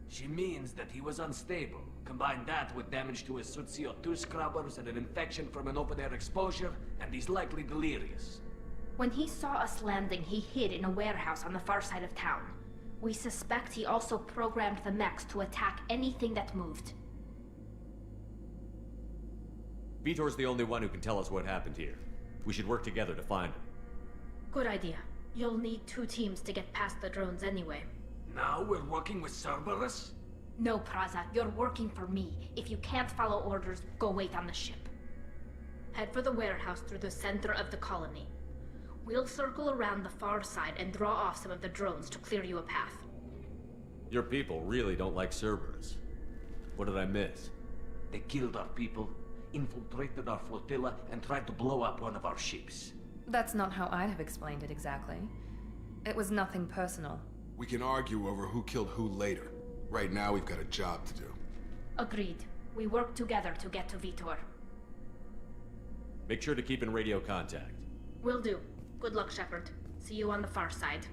Speaker 13: She means that he was unstable. Combine that with damage to his suit CO2 scrubbers and an infection from an open-air exposure, and he's likely delirious.
Speaker 14: When he saw us landing, he hid in a warehouse on the far side of town. We suspect he also programmed the mechs to attack anything that moved.
Speaker 8: Vitor's the only one who can tell us what happened here. We should work together to find him.
Speaker 14: Good idea. You'll need 2 teams to get past the drones anyway.
Speaker 13: Now we're working with Cerberus?
Speaker 14: No, Praza. You're working for me. If you can't follow orders, go wait on the ship. Head for the warehouse through the center of the colony. We'll circle around the far side and draw off some of the drones to clear you a path.
Speaker 8: Your people really don't like Cerberus. What did I miss?
Speaker 13: They killed our people, infiltrated our flotilla, and tried to blow up one of our ships.
Speaker 1: That's not how I'd have explained it exactly. It was nothing personal.
Speaker 12: We can argue over who killed who later. Right now, we've got a job to do.
Speaker 14: Agreed. We work together to get to Vitor.
Speaker 8: Make sure to keep in radio contact.
Speaker 14: Will do. Good luck, Shepard. See you on the far side.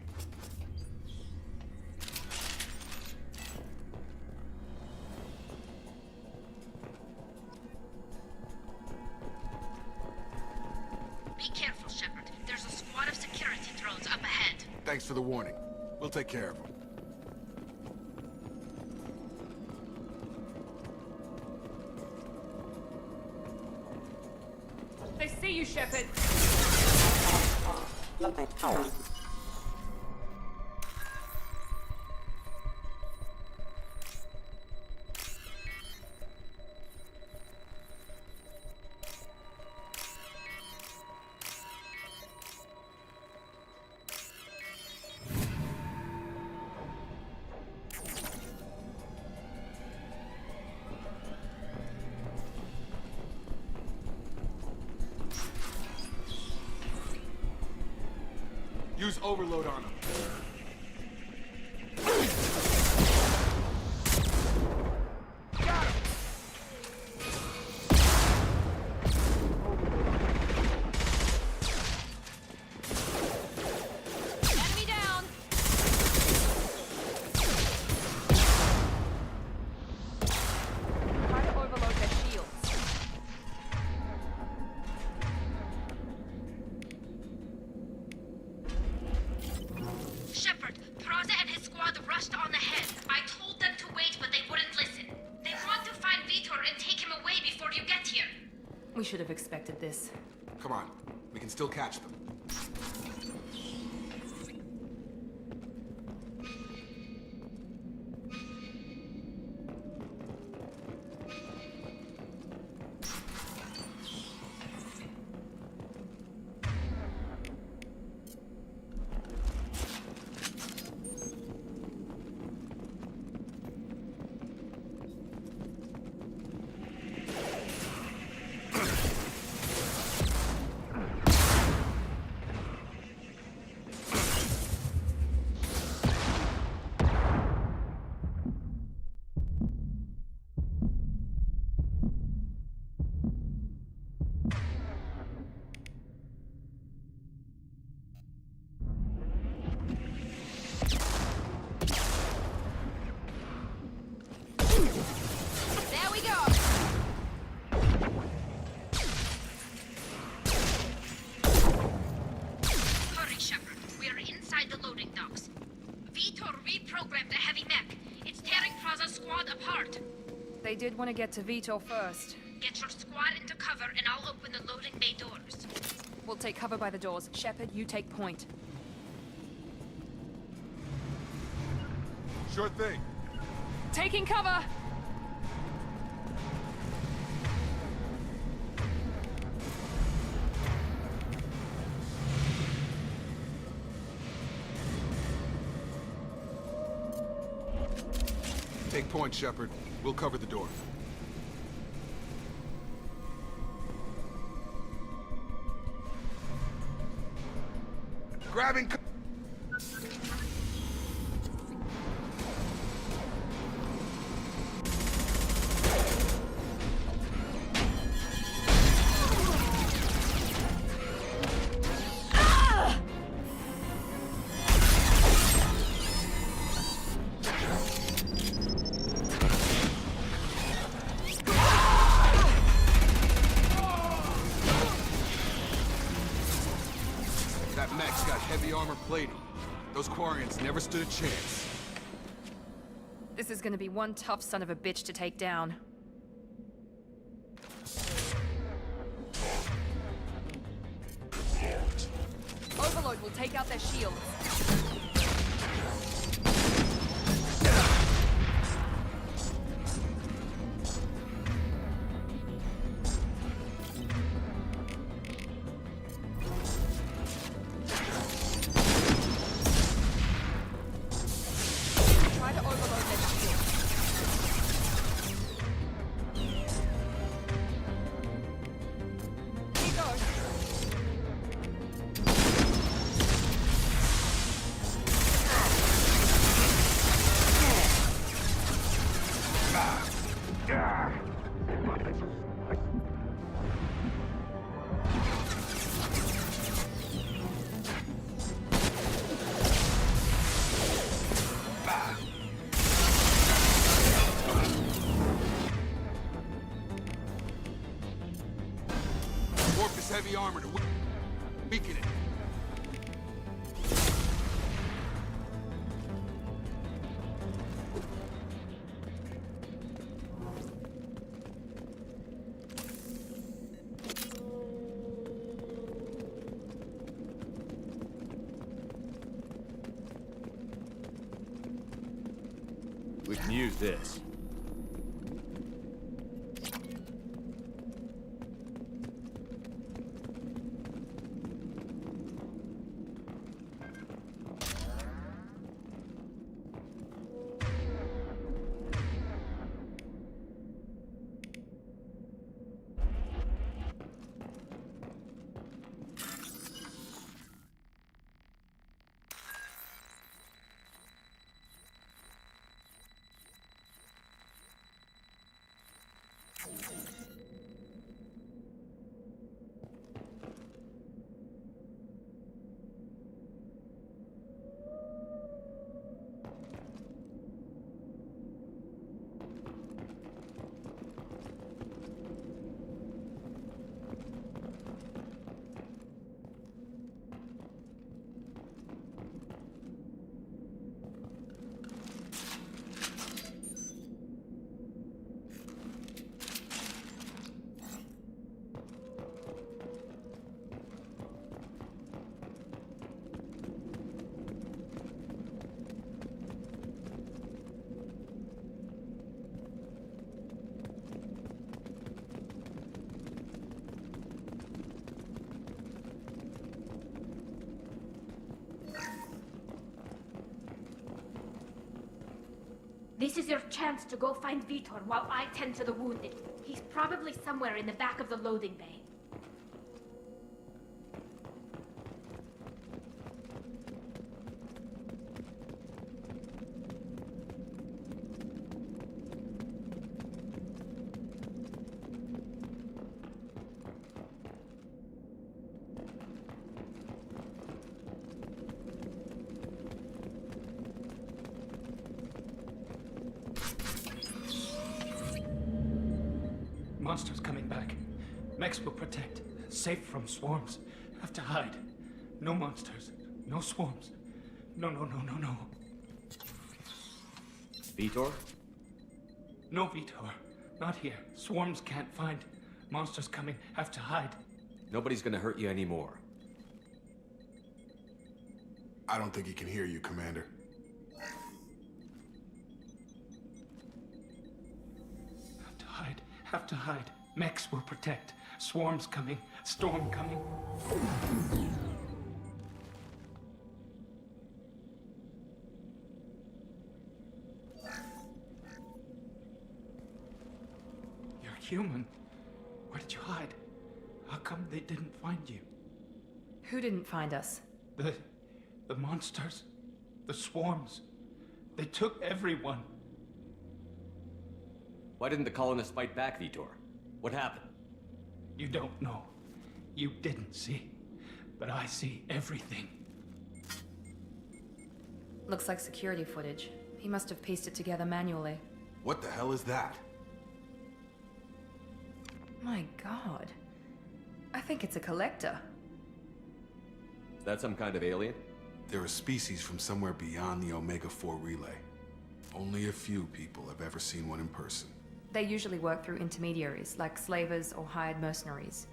Speaker 14: Be careful, Shepard. There's a squad of security drones up ahead.
Speaker 12: Thanks for the warning. We'll take care of them.
Speaker 5: They see you, Shepard.
Speaker 12: Use overload on them.
Speaker 1: We should have expected this.
Speaker 12: Come on, we can still catch them.
Speaker 1: They did want to get to Vitor first.
Speaker 14: Get your squad into cover and I'll open the loading bay doors.
Speaker 1: We'll take cover by the doors. Shepard, you take point.
Speaker 12: Sure thing.
Speaker 1: Taking cover!
Speaker 12: Take point, Shepard. We'll cover the door. Grabbing. That mech's got heavy armor plating. Those Quarians never stood a chance.
Speaker 1: This is gonna be one tough son of a bitch to take down. Overload will take out their shields. Try to overload their shields. Here goes.
Speaker 12: Warp this heavy armor to weaken it.
Speaker 8: We can use this.
Speaker 14: This is your chance to go find Vitor while I tend to the wounded. He's probably somewhere in the back of the loading bay.
Speaker 15: Monsters coming back. Mechs will protect. Safe from swarms. Have to hide. No monsters. No swarms. No.
Speaker 8: Vitor?
Speaker 15: No Vitor. Not here. Swarms can't find. Monsters coming. Have to hide.
Speaker 8: Nobody's gonna hurt you anymore.
Speaker 12: I don't think he can hear you, Commander.
Speaker 15: Have to hide. Have to hide. Mechs will protect. Swarms coming. Storm coming. You're human. Where did you hide? How come they didn't find you?
Speaker 1: Who didn't find us?
Speaker 15: The monsters. The swarms. They took everyone.
Speaker 8: Why didn't the colonists fight back, Vitor? What happened?
Speaker 15: You don't know. You didn't see. But I see everything.
Speaker 1: Looks like security footage. He must have pieced it together manually.
Speaker 12: What the hell is that?
Speaker 1: My god. I think it's a collector.
Speaker 8: Is that some kind of alien?
Speaker 12: They're a species from somewhere beyond the Omega-4 relay. Only a few people have ever seen one in person.
Speaker 1: They usually work through intermediaries, like slavers or hired mercenaries.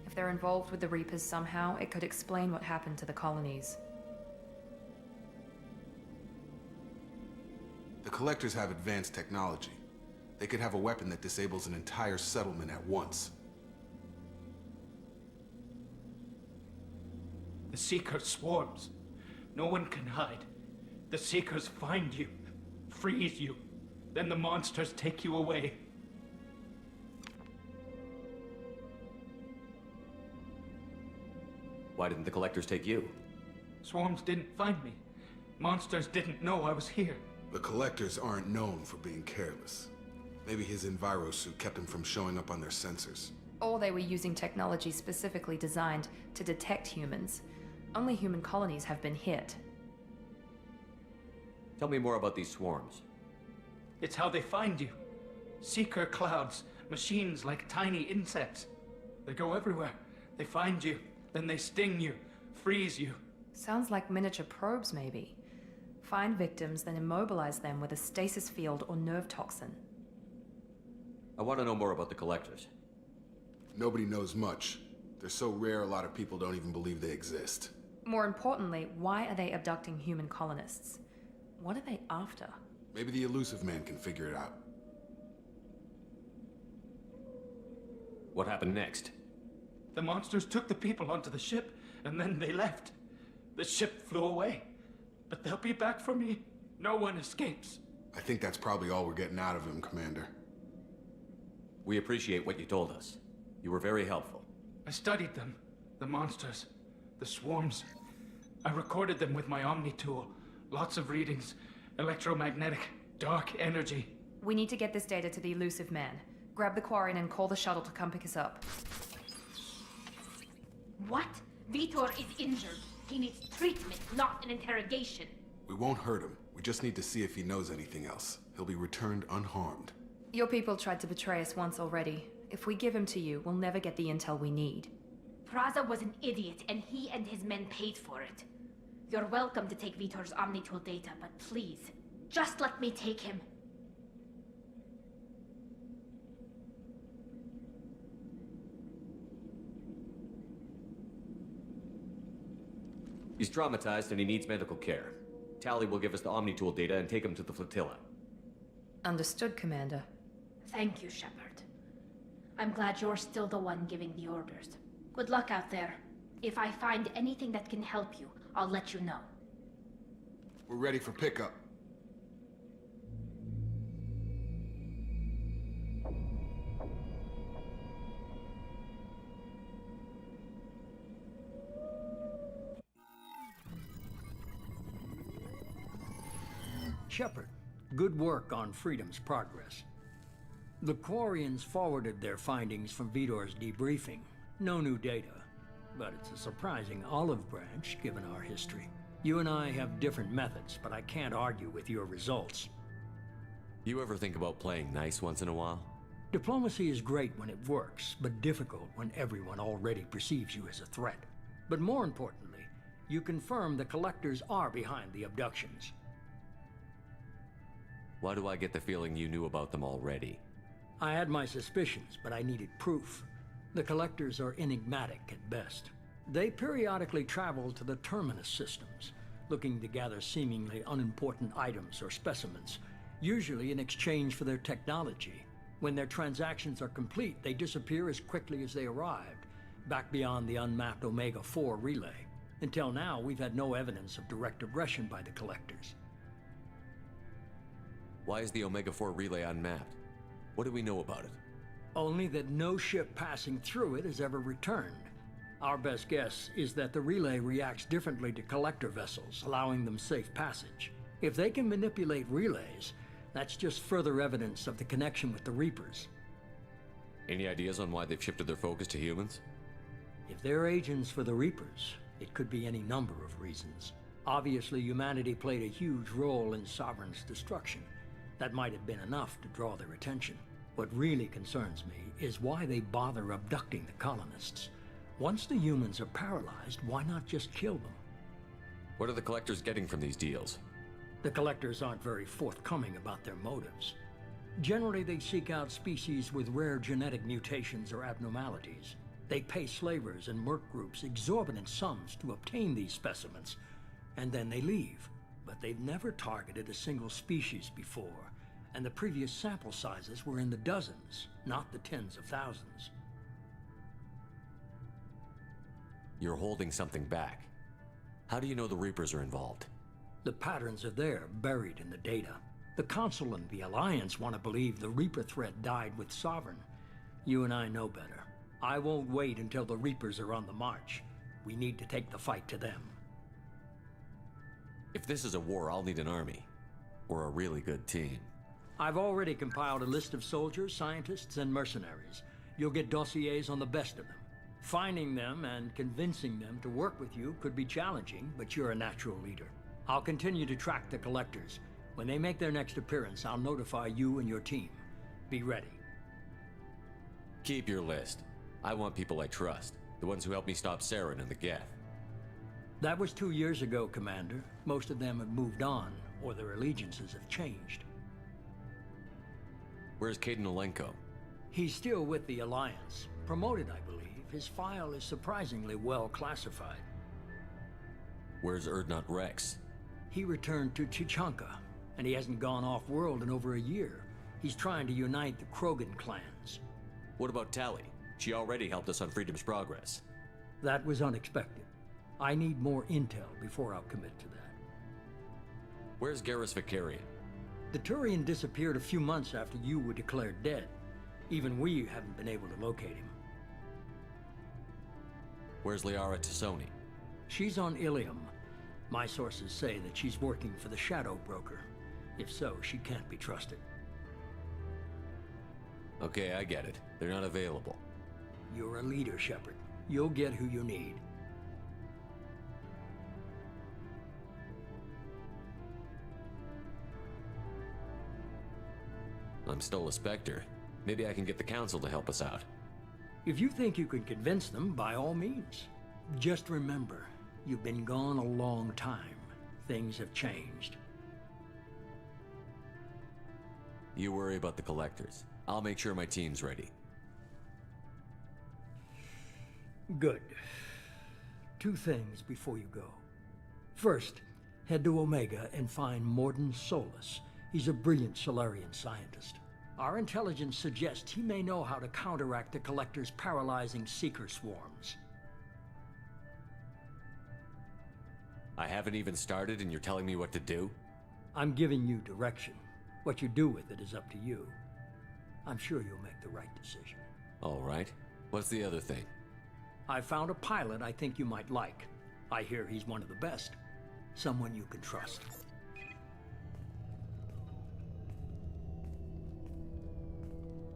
Speaker 1: If they're involved with the Reapers somehow, it could explain what happened to the colonies.
Speaker 12: The Collectors have advanced technology. They could have a weapon that disables an entire settlement at once.
Speaker 15: The Seeker swarms. No one can hide. The Seekers find you, freeze you. Then the monsters take you away.
Speaker 8: Why didn't the Collectors take you?
Speaker 15: Swarms didn't find me. Monsters didn't know I was here.
Speaker 12: The Collectors aren't known for being careless. Maybe his Enviro suit kept him from showing up on their sensors.
Speaker 1: Or they were using technology specifically designed to detect humans. Only human colonies have been hit.
Speaker 8: Tell me more about these swarms.
Speaker 15: It's how they find you. Seeker clouds, machines like tiny insects. They go everywhere. They find you, then they sting you, freeze you.
Speaker 1: Sounds like miniature probes, maybe. Find victims, then immobilize them with a stasis field or nerve toxin.
Speaker 8: I want to know more about the Collectors.
Speaker 12: Nobody knows much. They're so rare, a lot of people don't even believe they exist.
Speaker 1: More importantly, why are they abducting human colonists? What are they after?
Speaker 12: Maybe the Elusive Man can figure it out.
Speaker 8: What happened next?
Speaker 15: The monsters took the people onto the ship, and then they left. The ship flew away. But they'll be back for me. No one escapes.
Speaker 12: I think that's probably all we're getting out of him, Commander.
Speaker 8: We appreciate what you told us. You were very helpful.
Speaker 15: I studied them. The monsters. The swarms. I recorded them with my Omni tool. Lots of readings. Electromagnetic. Dark energy.
Speaker 1: We need to get this data to the Elusive Man. Grab the Quarian and call the shuttle to come pick us up.
Speaker 14: What? Vitor is injured. He needs treatment, not an interrogation.
Speaker 12: We won't hurt him. We just need to see if he knows anything else. He'll be returned unharmed.
Speaker 1: Your people tried to betray us once already. If we give him to you, we'll never get the intel we need.
Speaker 14: Praza was an idiot, and he and his men paid for it. You're welcome to take Vitor's Omnitool data, but please, just let me take him.
Speaker 8: He's traumatized and he needs medical care. Tally will give us the Omnitool data and take him to the flotilla.
Speaker 1: Understood, Commander.
Speaker 14: Thank you, Shepard. I'm glad you're still the one giving the orders. Good luck out there. If I find anything that can help you, I'll let you know.
Speaker 12: We're ready for pickup.
Speaker 2: Shepard, good work on Freedom's progress. The Quarians forwarded their findings from Vitor's debriefing. No new data, but it's a surprising olive branch given our history. You and I have different methods, but I can't argue with your results.
Speaker 8: You ever think about playing nice once in a while?
Speaker 2: Diplomacy is great when it works, but difficult when everyone already perceives you as a threat. But more importantly, you confirm the Collectors are behind the abductions.
Speaker 8: Why do I get the feeling you knew about them already?
Speaker 2: I had my suspicions, but I needed proof. The Collectors are enigmatic at best. They periodically travel to the Terminus systems, looking to gather seemingly unimportant items or specimens, usually in exchange for their technology. When their transactions are complete, they disappear as quickly as they arrived, back beyond the unmapped Omega-4 relay. Until now, we've had no evidence of direct aggression by the Collectors.
Speaker 8: Why is the Omega-4 relay unmapped? What do we know about it?
Speaker 2: Only that no ship passing through it has ever returned. Our best guess is that the relay reacts differently to Collector vessels, allowing them safe passage. If they can manipulate relays, that's just further evidence of the connection with the Reapers.
Speaker 8: Any ideas on why they've shifted their focus to humans?
Speaker 2: If they're agents for the Reapers, it could be any number of reasons. Obviously, humanity played a huge role in Sovereign's destruction. That might have been enough to draw their attention. What really concerns me is why they bother abducting the colonists. Once the humans are paralyzed, why not just kill them?
Speaker 8: What are the Collectors getting from these deals?
Speaker 2: The Collectors aren't very forthcoming about their motives. Generally, they seek out species with rare genetic mutations or abnormalities. They pay slavers and merc groups exorbitant sums to obtain these specimens, and then they leave. But they've never targeted a single species before, and the previous sample sizes were in the dozens, not the tens of thousands.
Speaker 8: You're holding something back. How do you know the Reapers are involved?
Speaker 2: The patterns are there, buried in the data. The Council and the Alliance want to believe the Reaper threat died with Sovereign. You and I know better. I won't wait until the Reapers are on the march. We need to take the fight to them.
Speaker 8: If this is a war, I'll need an army. Or a really good team.
Speaker 2: I've already compiled a list of soldiers, scientists, and mercenaries. You'll get dossiers on the best of them. Finding them and convincing them to work with you could be challenging, but you're a natural leader. I'll continue to track the Collectors. When they make their next appearance, I'll notify you and your team. Be ready.
Speaker 8: Keep your list. I want people I trust. The ones who helped me stop Saren and the Geth.
Speaker 2: That was 2 years ago, Commander. Most of them have moved on, or their allegiances have changed.
Speaker 8: Where's Caden Olenko?
Speaker 2: He's still with the Alliance. Promoted, I believe. His file is surprisingly well classified.
Speaker 8: Where's Erdnot Rex?
Speaker 2: He returned to Chichanka, and he hasn't gone off-world in over a year. He's trying to unite the Krogan clans.
Speaker 8: What about Tali? She already helped us on Freedom's Progress.
Speaker 2: That was unexpected. I need more intel before I'll commit to that.
Speaker 8: Where's Garrus Vicarian?
Speaker 2: The Turian disappeared a few months after you were declared dead. Even we haven't been able to locate him.
Speaker 8: Where's Liara Tassoni?
Speaker 2: She's on Ilium. My sources say that she's working for the Shadow Broker. If so, she can't be trusted.
Speaker 8: Okay, I get it. They're not available.
Speaker 2: You're a leader, Shepard. You'll get who you need.
Speaker 8: I'm still a Spectre. Maybe I can get the Council to help us out.
Speaker 2: If you think you can convince them, by all means. Just remember, you've been gone a long time. Things have changed.
Speaker 8: You worry about the Collectors. I'll make sure my team's ready.
Speaker 2: Good. 2 things before you go. First, head to Omega and find Mordin Solus. He's a brilliant Solarian scientist. Our intelligence suggests he may know how to counteract the Collector's paralyzing Seeker swarms.
Speaker 8: I haven't even started and you're telling me what to do?
Speaker 2: I'm giving you direction. What you do with it is up to you. I'm sure you'll make the right decision.
Speaker 8: All right. What's the other thing?
Speaker 2: I found a pilot I think you might like. I hear he's one of the best. Someone you can trust.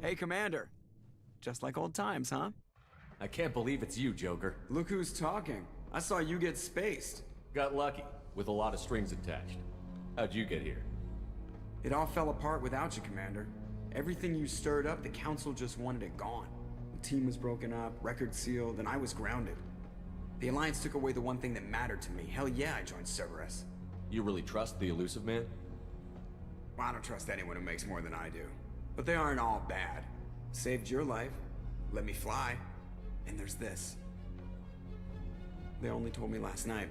Speaker 3: Hey, Commander. Just like old times, huh?
Speaker 8: I can't believe it's you, Joker.
Speaker 3: Look who's talking. I saw you get spaced.
Speaker 8: Got lucky, with a lot of strings attached. How'd you get here?
Speaker 3: It all fell apart without you, Commander. Everything you stirred up, the Council just wanted it gone. The team was broken up, record sealed, and I was grounded. The Alliance took away the one thing that mattered to me. Hell yeah, I joined Cerberus.
Speaker 8: You really trust the Elusive Man?
Speaker 3: Well, I don't trust anyone who makes more than I do. But they aren't all bad. Saved your life, let me fly, and there's this. They only told me last night.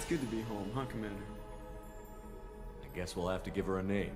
Speaker 3: It's good to be home, huh, Commander?
Speaker 8: I guess we'll have to give her a name.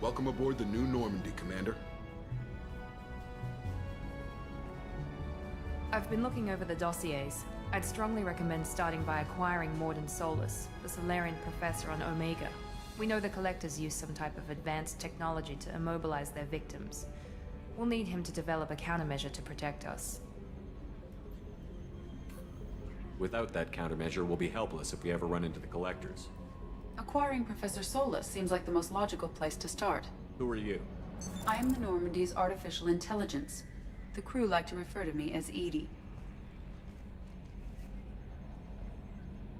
Speaker 12: Welcome aboard the New Normandy, Commander.
Speaker 1: I've been looking over the dossiers. I'd strongly recommend starting by acquiring Morden Solus, the Solarian professor on Omega. We know the Collectors use some type of advanced technology to immobilize their victims. We'll need him to develop a countermeasure to protect us.
Speaker 8: Without that countermeasure, we'll be helpless if we ever run into the Collectors.
Speaker 5: Acquiring Professor Solus seems like the most logical place to start.
Speaker 8: Who are you?
Speaker 5: I am the Normandy's artificial intelligence. The crew like to refer to me as Edie.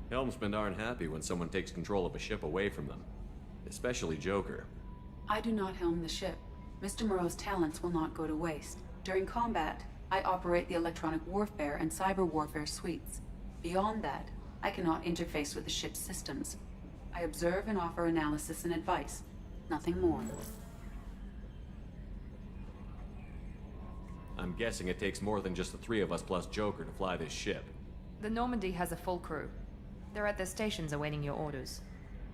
Speaker 8: Helmsmen aren't happy when someone takes control of a ship away from them. Especially Joker.
Speaker 5: I do not helm the ship. Mr. Moreau's talents will not go to waste. During combat, I operate the electronic warfare and cyber warfare suites. Beyond that, I cannot interface with the ship's systems. I observe and offer analysis and advice. Nothing more.
Speaker 8: I'm guessing it takes more than just the three of us plus Joker to fly this ship.
Speaker 1: The Normandy has a full crew. They're at their stations awaiting your orders.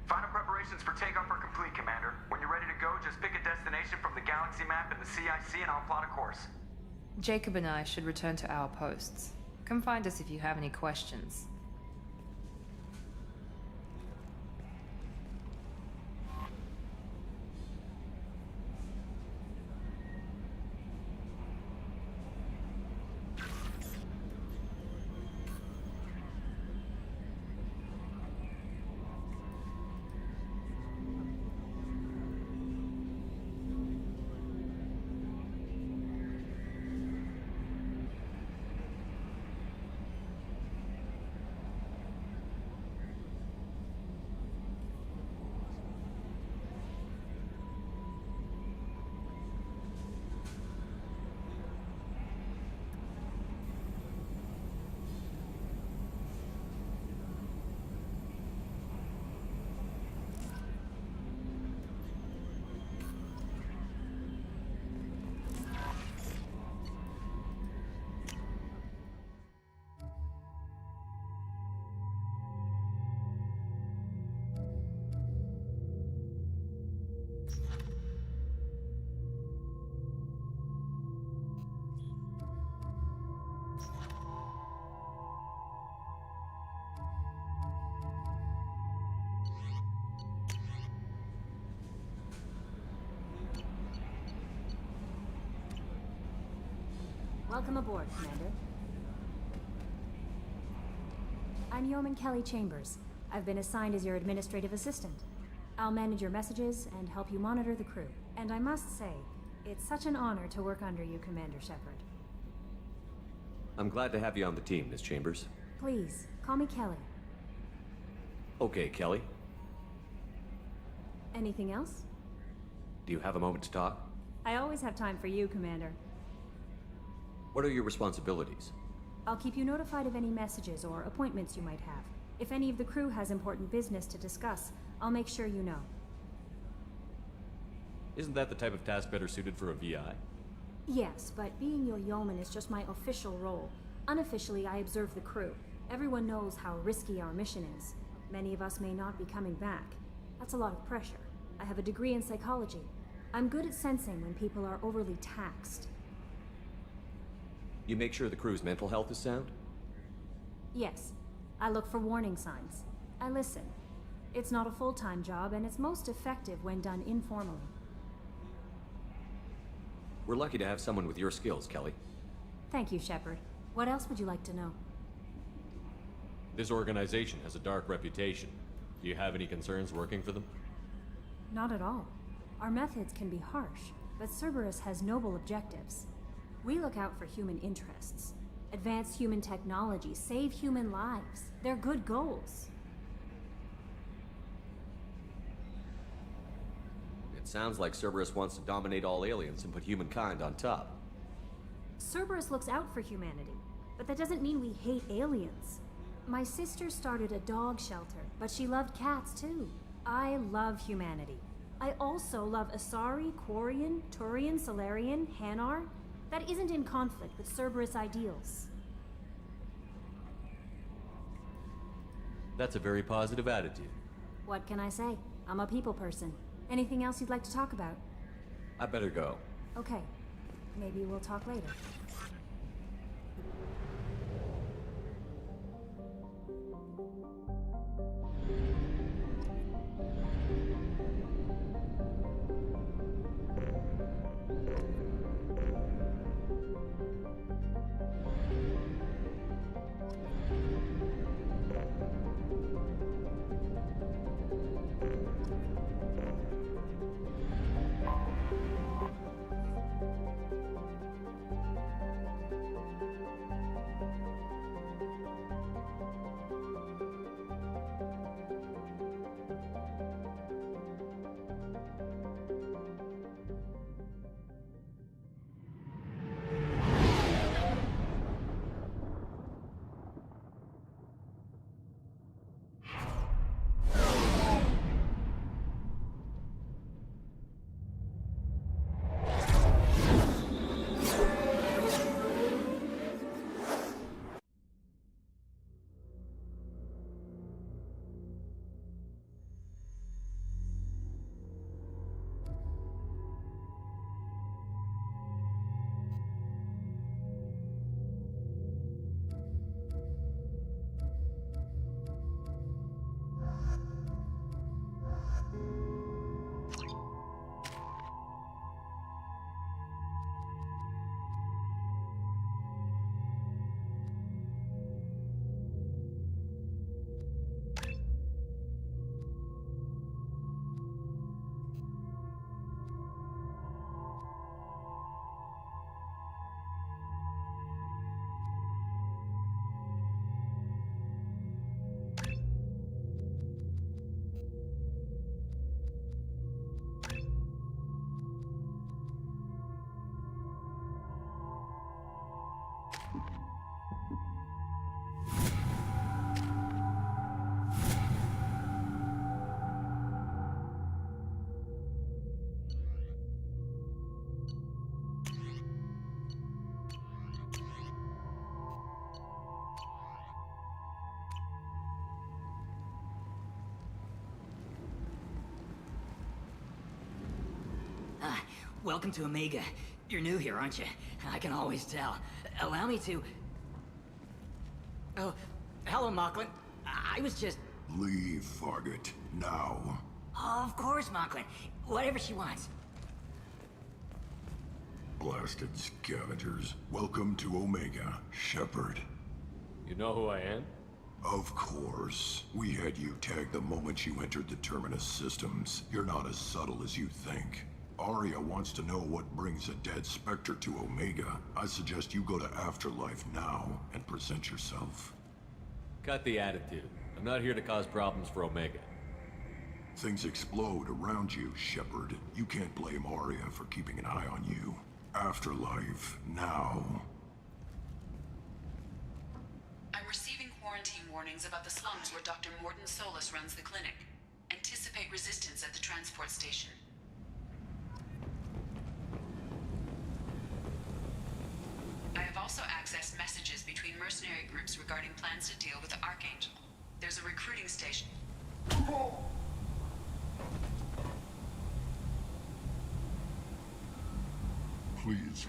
Speaker 6: Final preparations for takeoff are complete, Commander. When you're ready to go, just pick a destination from the galaxy map in the CIC and I'll plot a course.
Speaker 1: Jacob and I should return to our posts. Come find us if you have any questions.
Speaker 16: Welcome aboard, Commander. I'm Yeoman Kelly Chambers. I've been assigned as your administrative assistant. I'll manage your messages and help you monitor the crew. And I must say, it's such an honor to work under you, Commander Shepard.
Speaker 8: I'm glad to have you on the team, Miss Chambers.
Speaker 16: Please, call me Kelly.
Speaker 8: Okay, Kelly.
Speaker 16: Anything else?
Speaker 8: Do you have a moment to talk?
Speaker 16: I always have time for you, Commander.
Speaker 8: What are your responsibilities?
Speaker 16: I'll keep you notified of any messages or appointments you might have. If any of the crew has important business to discuss, I'll make sure you know.
Speaker 8: Isn't that the type of task better suited for a VI?
Speaker 16: Yes, but being your yeoman is just my official role. Unofficially, I observe the crew. Everyone knows how risky our mission is. Many of us may not be coming back. That's a lot of pressure. I have a degree in psychology. I'm good at sensing when people are overly taxed.
Speaker 8: You make sure the crew's mental health is sound?
Speaker 16: Yes. I look for warning signs. I listen. It's not a full-time job, and it's most effective when done informally.
Speaker 8: We're lucky to have someone with your skills, Kelly.
Speaker 16: Thank you, Shepard. What else would you like to know?
Speaker 8: This organization has a dark reputation. Do you have any concerns working for them?
Speaker 16: Not at all. Our methods can be harsh, but Cerberus has noble objectives. We look out for human interests. Advance human technology, save human lives. They're good goals.
Speaker 8: It sounds like Cerberus wants to dominate all aliens and put humankind on top.
Speaker 16: Cerberus looks out for humanity, but that doesn't mean we hate aliens. My sister started a dog shelter, but she loved cats too. I love humanity. I also love Asari, Quarian, Turian, Solarian, Hanar. That isn't in conflict with Cerberus ideals.
Speaker 8: That's a very positive attitude.
Speaker 16: What can I say? I'm a people person. Anything else you'd like to talk about?
Speaker 8: I better go.
Speaker 16: Okay. Maybe we'll talk later.
Speaker 17: Welcome to Omega. You're new here, aren't you? I can always tell. Allow me to... Oh, hello, Mocklin. I was just...
Speaker 18: Leave, Fargate. Now.
Speaker 17: Of course, Mocklin. Whatever she wants.
Speaker 18: blasted scavengers. Welcome to Omega, Shepard.
Speaker 8: You know who I am?
Speaker 18: Of course. We had you tagged the moment you entered the Terminus systems. You're not as subtle as you think. Arya wants to know what brings a dead Spectre to Omega. I suggest you go to Afterlife now and present yourself.
Speaker 8: Cut the attitude. I'm not here to cause problems for Omega.
Speaker 18: Things explode around you, Shepard. You can't blame Arya for keeping an eye on you. Afterlife, now.
Speaker 5: I'm receiving quarantine warnings about the slums where Dr. Mordin Solus runs the clinic. Anticipate resistance at the transport station. I have also accessed messages between mercenary groups regarding plans to deal with the Archangel. There's a recruiting station.
Speaker 18: Please.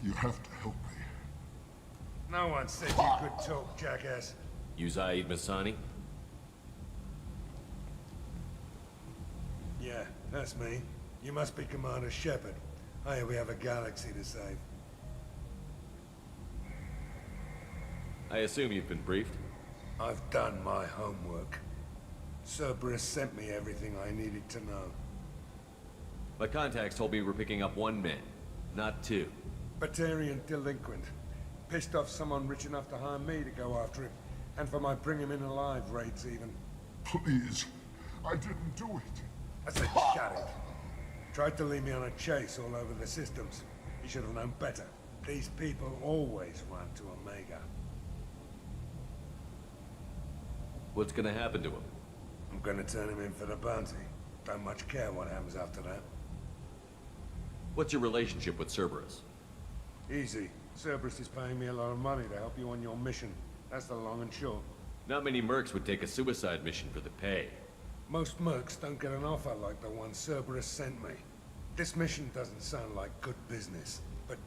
Speaker 18: You have to help me.
Speaker 19: No one said you could talk, jackass.
Speaker 8: You Zaid Masani?
Speaker 19: Yeah, that's me. You must be Commander Shepard. Hey, we have a galaxy to save.
Speaker 8: I assume you've been briefed?
Speaker 19: I've done my homework. Cerberus sent me everything I needed to know.
Speaker 8: My contacts told me we're picking up 1 man, not 2.
Speaker 19: Batarian delinquent. Pissed off someone rich enough to hire me to go after him. And for my bring him in alive raids even.
Speaker 18: Please. I didn't do it.
Speaker 19: I said shut it. Tried to lead me on a chase all over the systems. He should have known better. These people always run to Omega.
Speaker 8: What's gonna happen to him?
Speaker 19: I'm gonna turn him in for the bounty. Don't much care what happens after that.
Speaker 8: What's your relationship with Cerberus?
Speaker 19: Easy. Cerberus is paying me a lot of money to help you on your mission. That's the long and short.
Speaker 8: Not many mercs would take a suicide mission for the pay.
Speaker 19: Most mercs don't get an offer like the one Cerberus sent me. This mission doesn't sound like good business, but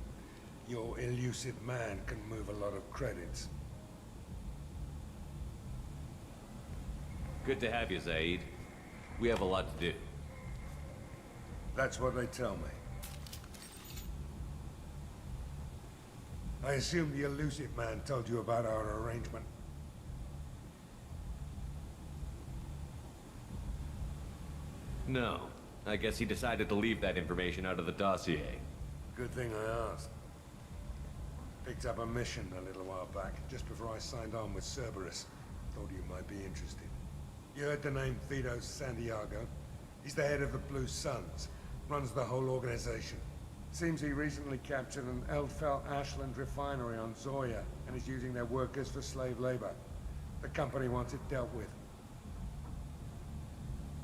Speaker 19: your elusive man can move a lot of credits.
Speaker 8: Good to have you, Zaid. We have a lot to do.
Speaker 19: That's what they tell me. I assume the elusive man told you about our arrangement.
Speaker 8: No. I guess he decided to leave that information out of the dossier.
Speaker 19: Good thing I asked. Picked up a mission a little while back, just before I signed on with Cerberus. Thought you might be interested. You heard the name Vito Santiago? He's the head of the Blue Suns. Runs the whole organization. Seems he recently captured an Eldfell Ashland refinery on Zoya and is using their workers for slave labor. The company wants it dealt with.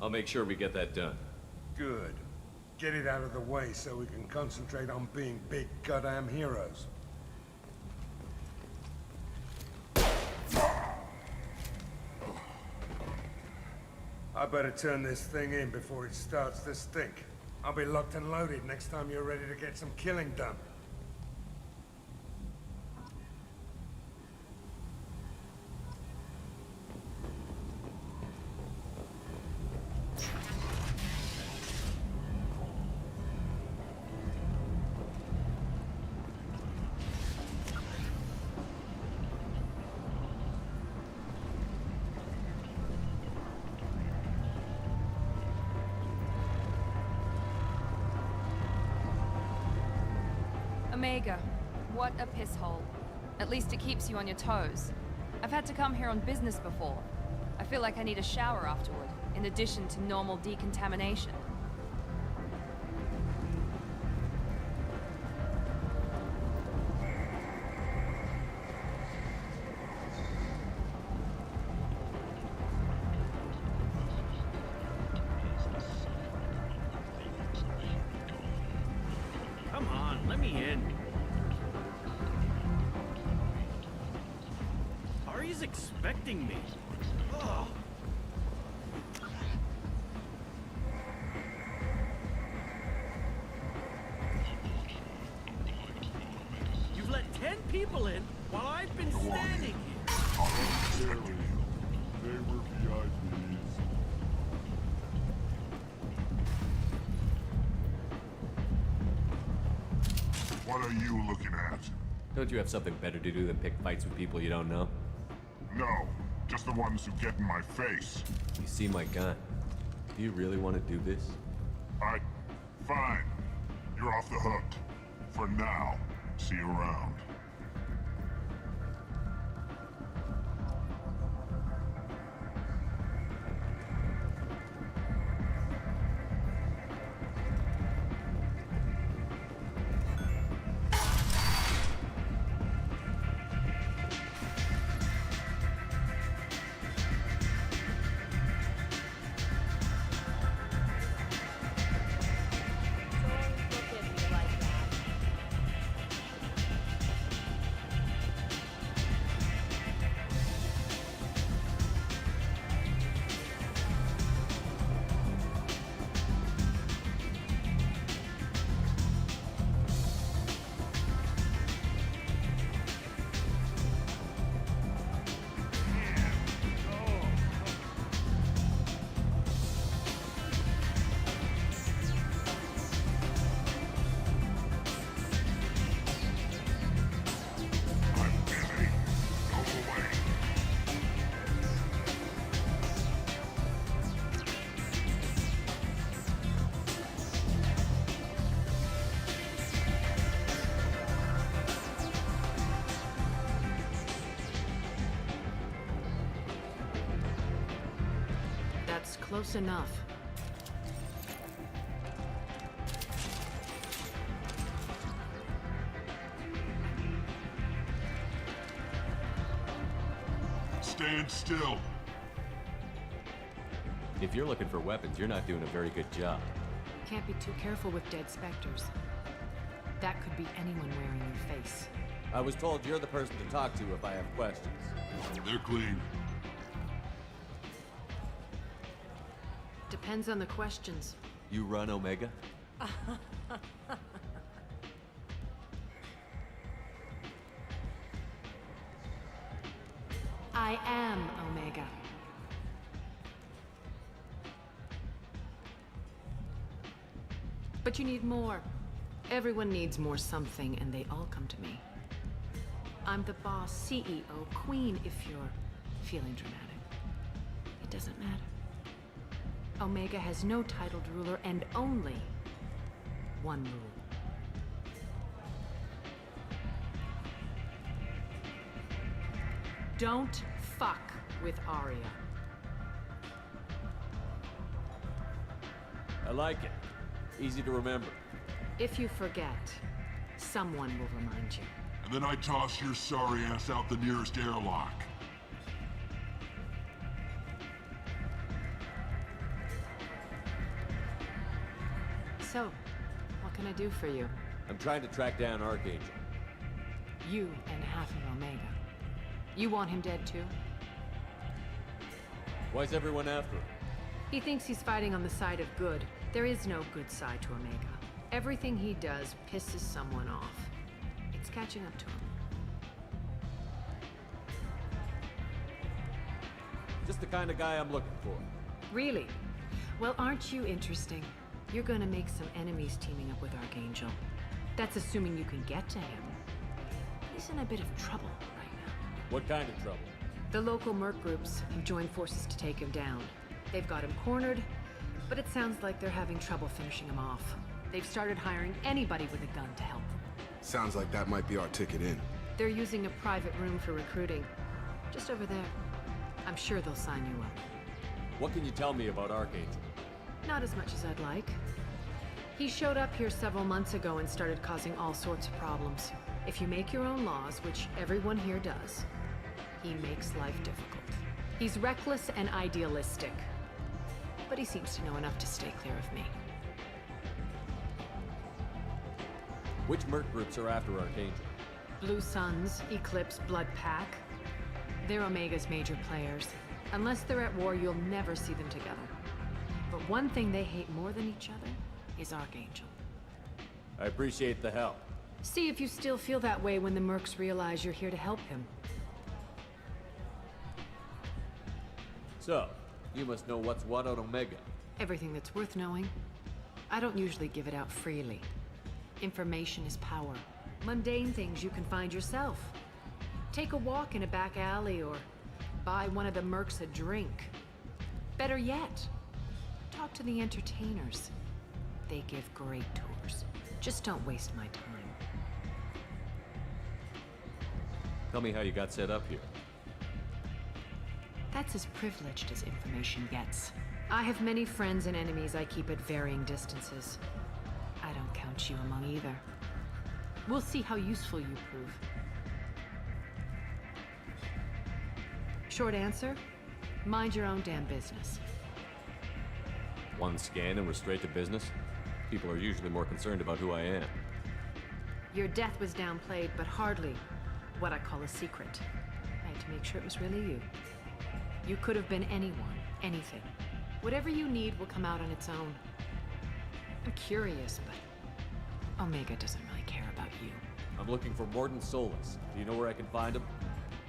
Speaker 8: I'll make sure we get that done.
Speaker 19: Good. Get it out of the way so we can concentrate on being big goddamn heroes. I better turn this thing in before it starts to stink. I'll be locked and loaded next time you're ready to get some killing done.
Speaker 1: Omega, what a piss hole. At least it keeps you on your toes. I've had to come here on business before. I feel like I need a shower afterward, in addition to normal decontamination.
Speaker 20: Come on, let me in. Ari's expecting me. Ugh. You've let 10 people in while I've been standing here.
Speaker 18: They were VIPs. What are you looking at?
Speaker 8: Don't you have something better to do than pick fights with people you don't know?
Speaker 18: No, just the ones who get in my face.
Speaker 8: You see my gun. Do you really want to do this?
Speaker 18: Fine. You're off the hook. For now. See you around.
Speaker 1: That's close enough.
Speaker 18: Stand still.
Speaker 8: If you're looking for weapons, you're not doing a very good job.
Speaker 1: Can't be too careful with dead specters. That could be anyone wearing your face.
Speaker 8: I was told you're the person to talk to if I have questions.
Speaker 18: They're clean.
Speaker 1: Depends on the questions.
Speaker 8: You run Omega?
Speaker 1: I am Omega. But you need more. Everyone needs more something, and they all come to me. I'm the boss, CEO, queen, if you're feeling dramatic. It doesn't matter. Omega has no titled ruler and only one rule. Don't fuck with Arya.
Speaker 8: I like it. Easy to remember.
Speaker 1: If you forget, someone will remind you.
Speaker 18: And then I toss your sorry ass out the nearest airlock.
Speaker 1: So, what can I do for you?
Speaker 8: I'm trying to track down Archangel.
Speaker 1: You and half of Omega. You want him dead too?
Speaker 8: Why's everyone after him?
Speaker 1: He thinks he's fighting on the side of good. There is no good side to Omega. Everything he does pisses someone off. It's catching up to him.
Speaker 8: Just the kind of guy I'm looking for.
Speaker 1: Really? Well, aren't you interesting? You're gonna make some enemies teaming up with Archangel. That's assuming you can get to him. He's in a bit of trouble right now.
Speaker 8: What kind of trouble?
Speaker 1: The local merc groups have joined forces to take him down. They've got him cornered, but it sounds like they're having trouble finishing him off. They've started hiring anybody with a gun to help them.
Speaker 12: Sounds like that might be our ticket in.
Speaker 1: They're using a private room for recruiting. Just over there. I'm sure they'll sign you up.
Speaker 8: What can you tell me about Archangel?
Speaker 1: Not as much as I'd like. He showed up here several months ago and started causing all sorts of problems. If you make your own laws, which everyone here does, he makes life difficult. He's reckless and idealistic. But he seems to know enough to stay clear of me.
Speaker 8: Which merc groups are after Archangel?
Speaker 1: Blue Suns, Eclipse, Blood Pack. They're Omega's major players. Unless they're at war, you'll never see them together. But one thing they hate more than each other is Archangel.
Speaker 8: I appreciate the help.
Speaker 1: See if you still feel that way when the mercs realize you're here to help him.
Speaker 8: So, you must know what's what on Omega.
Speaker 1: Everything that's worth knowing. I don't usually give it out freely. Information is power.
Speaker 21: Mundane things you can find yourself. Take a walk in a back alley or buy one of the mercs a drink. Better yet, talk to the entertainers. They give great tours. Just don't waste my time.
Speaker 8: Tell me how you got set up here.
Speaker 21: That's as privileged as information gets. I have many friends and enemies I keep at varying distances. I don't count you among either. We'll see how useful you prove. Short answer, mind your own damn business.
Speaker 8: One scan and we're straight to business? People are usually more concerned about who I am.
Speaker 21: Your death was downplayed, but hardly what I call a secret. I had to make sure it was really you. You could have been anyone, anything. Whatever you need will come out on its own. I'm curious, but Omega doesn't really care about you.
Speaker 8: I'm looking for Morden Solus. Do you know where I can find him?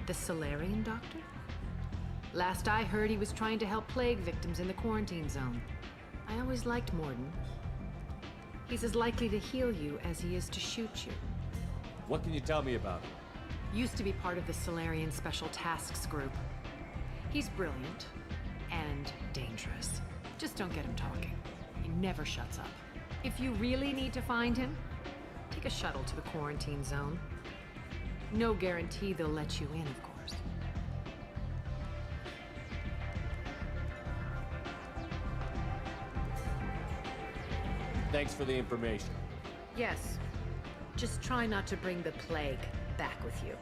Speaker 21: The Solarian doctor? Last I heard, he was trying to help plague victims in the quarantine zone. I always liked Morden. He's as likely to heal you as he is to shoot you.
Speaker 8: What can you tell me about him?
Speaker 21: Used to be part of the Solarian Special Tasks Group. He's brilliant and dangerous. Just don't get him talking. He never shuts up. If you really need to find him, take a shuttle to the quarantine zone. No guarantee they'll let you in, of course.
Speaker 8: Thanks for the information.
Speaker 21: Yes. Just try not to bring the plague back with you.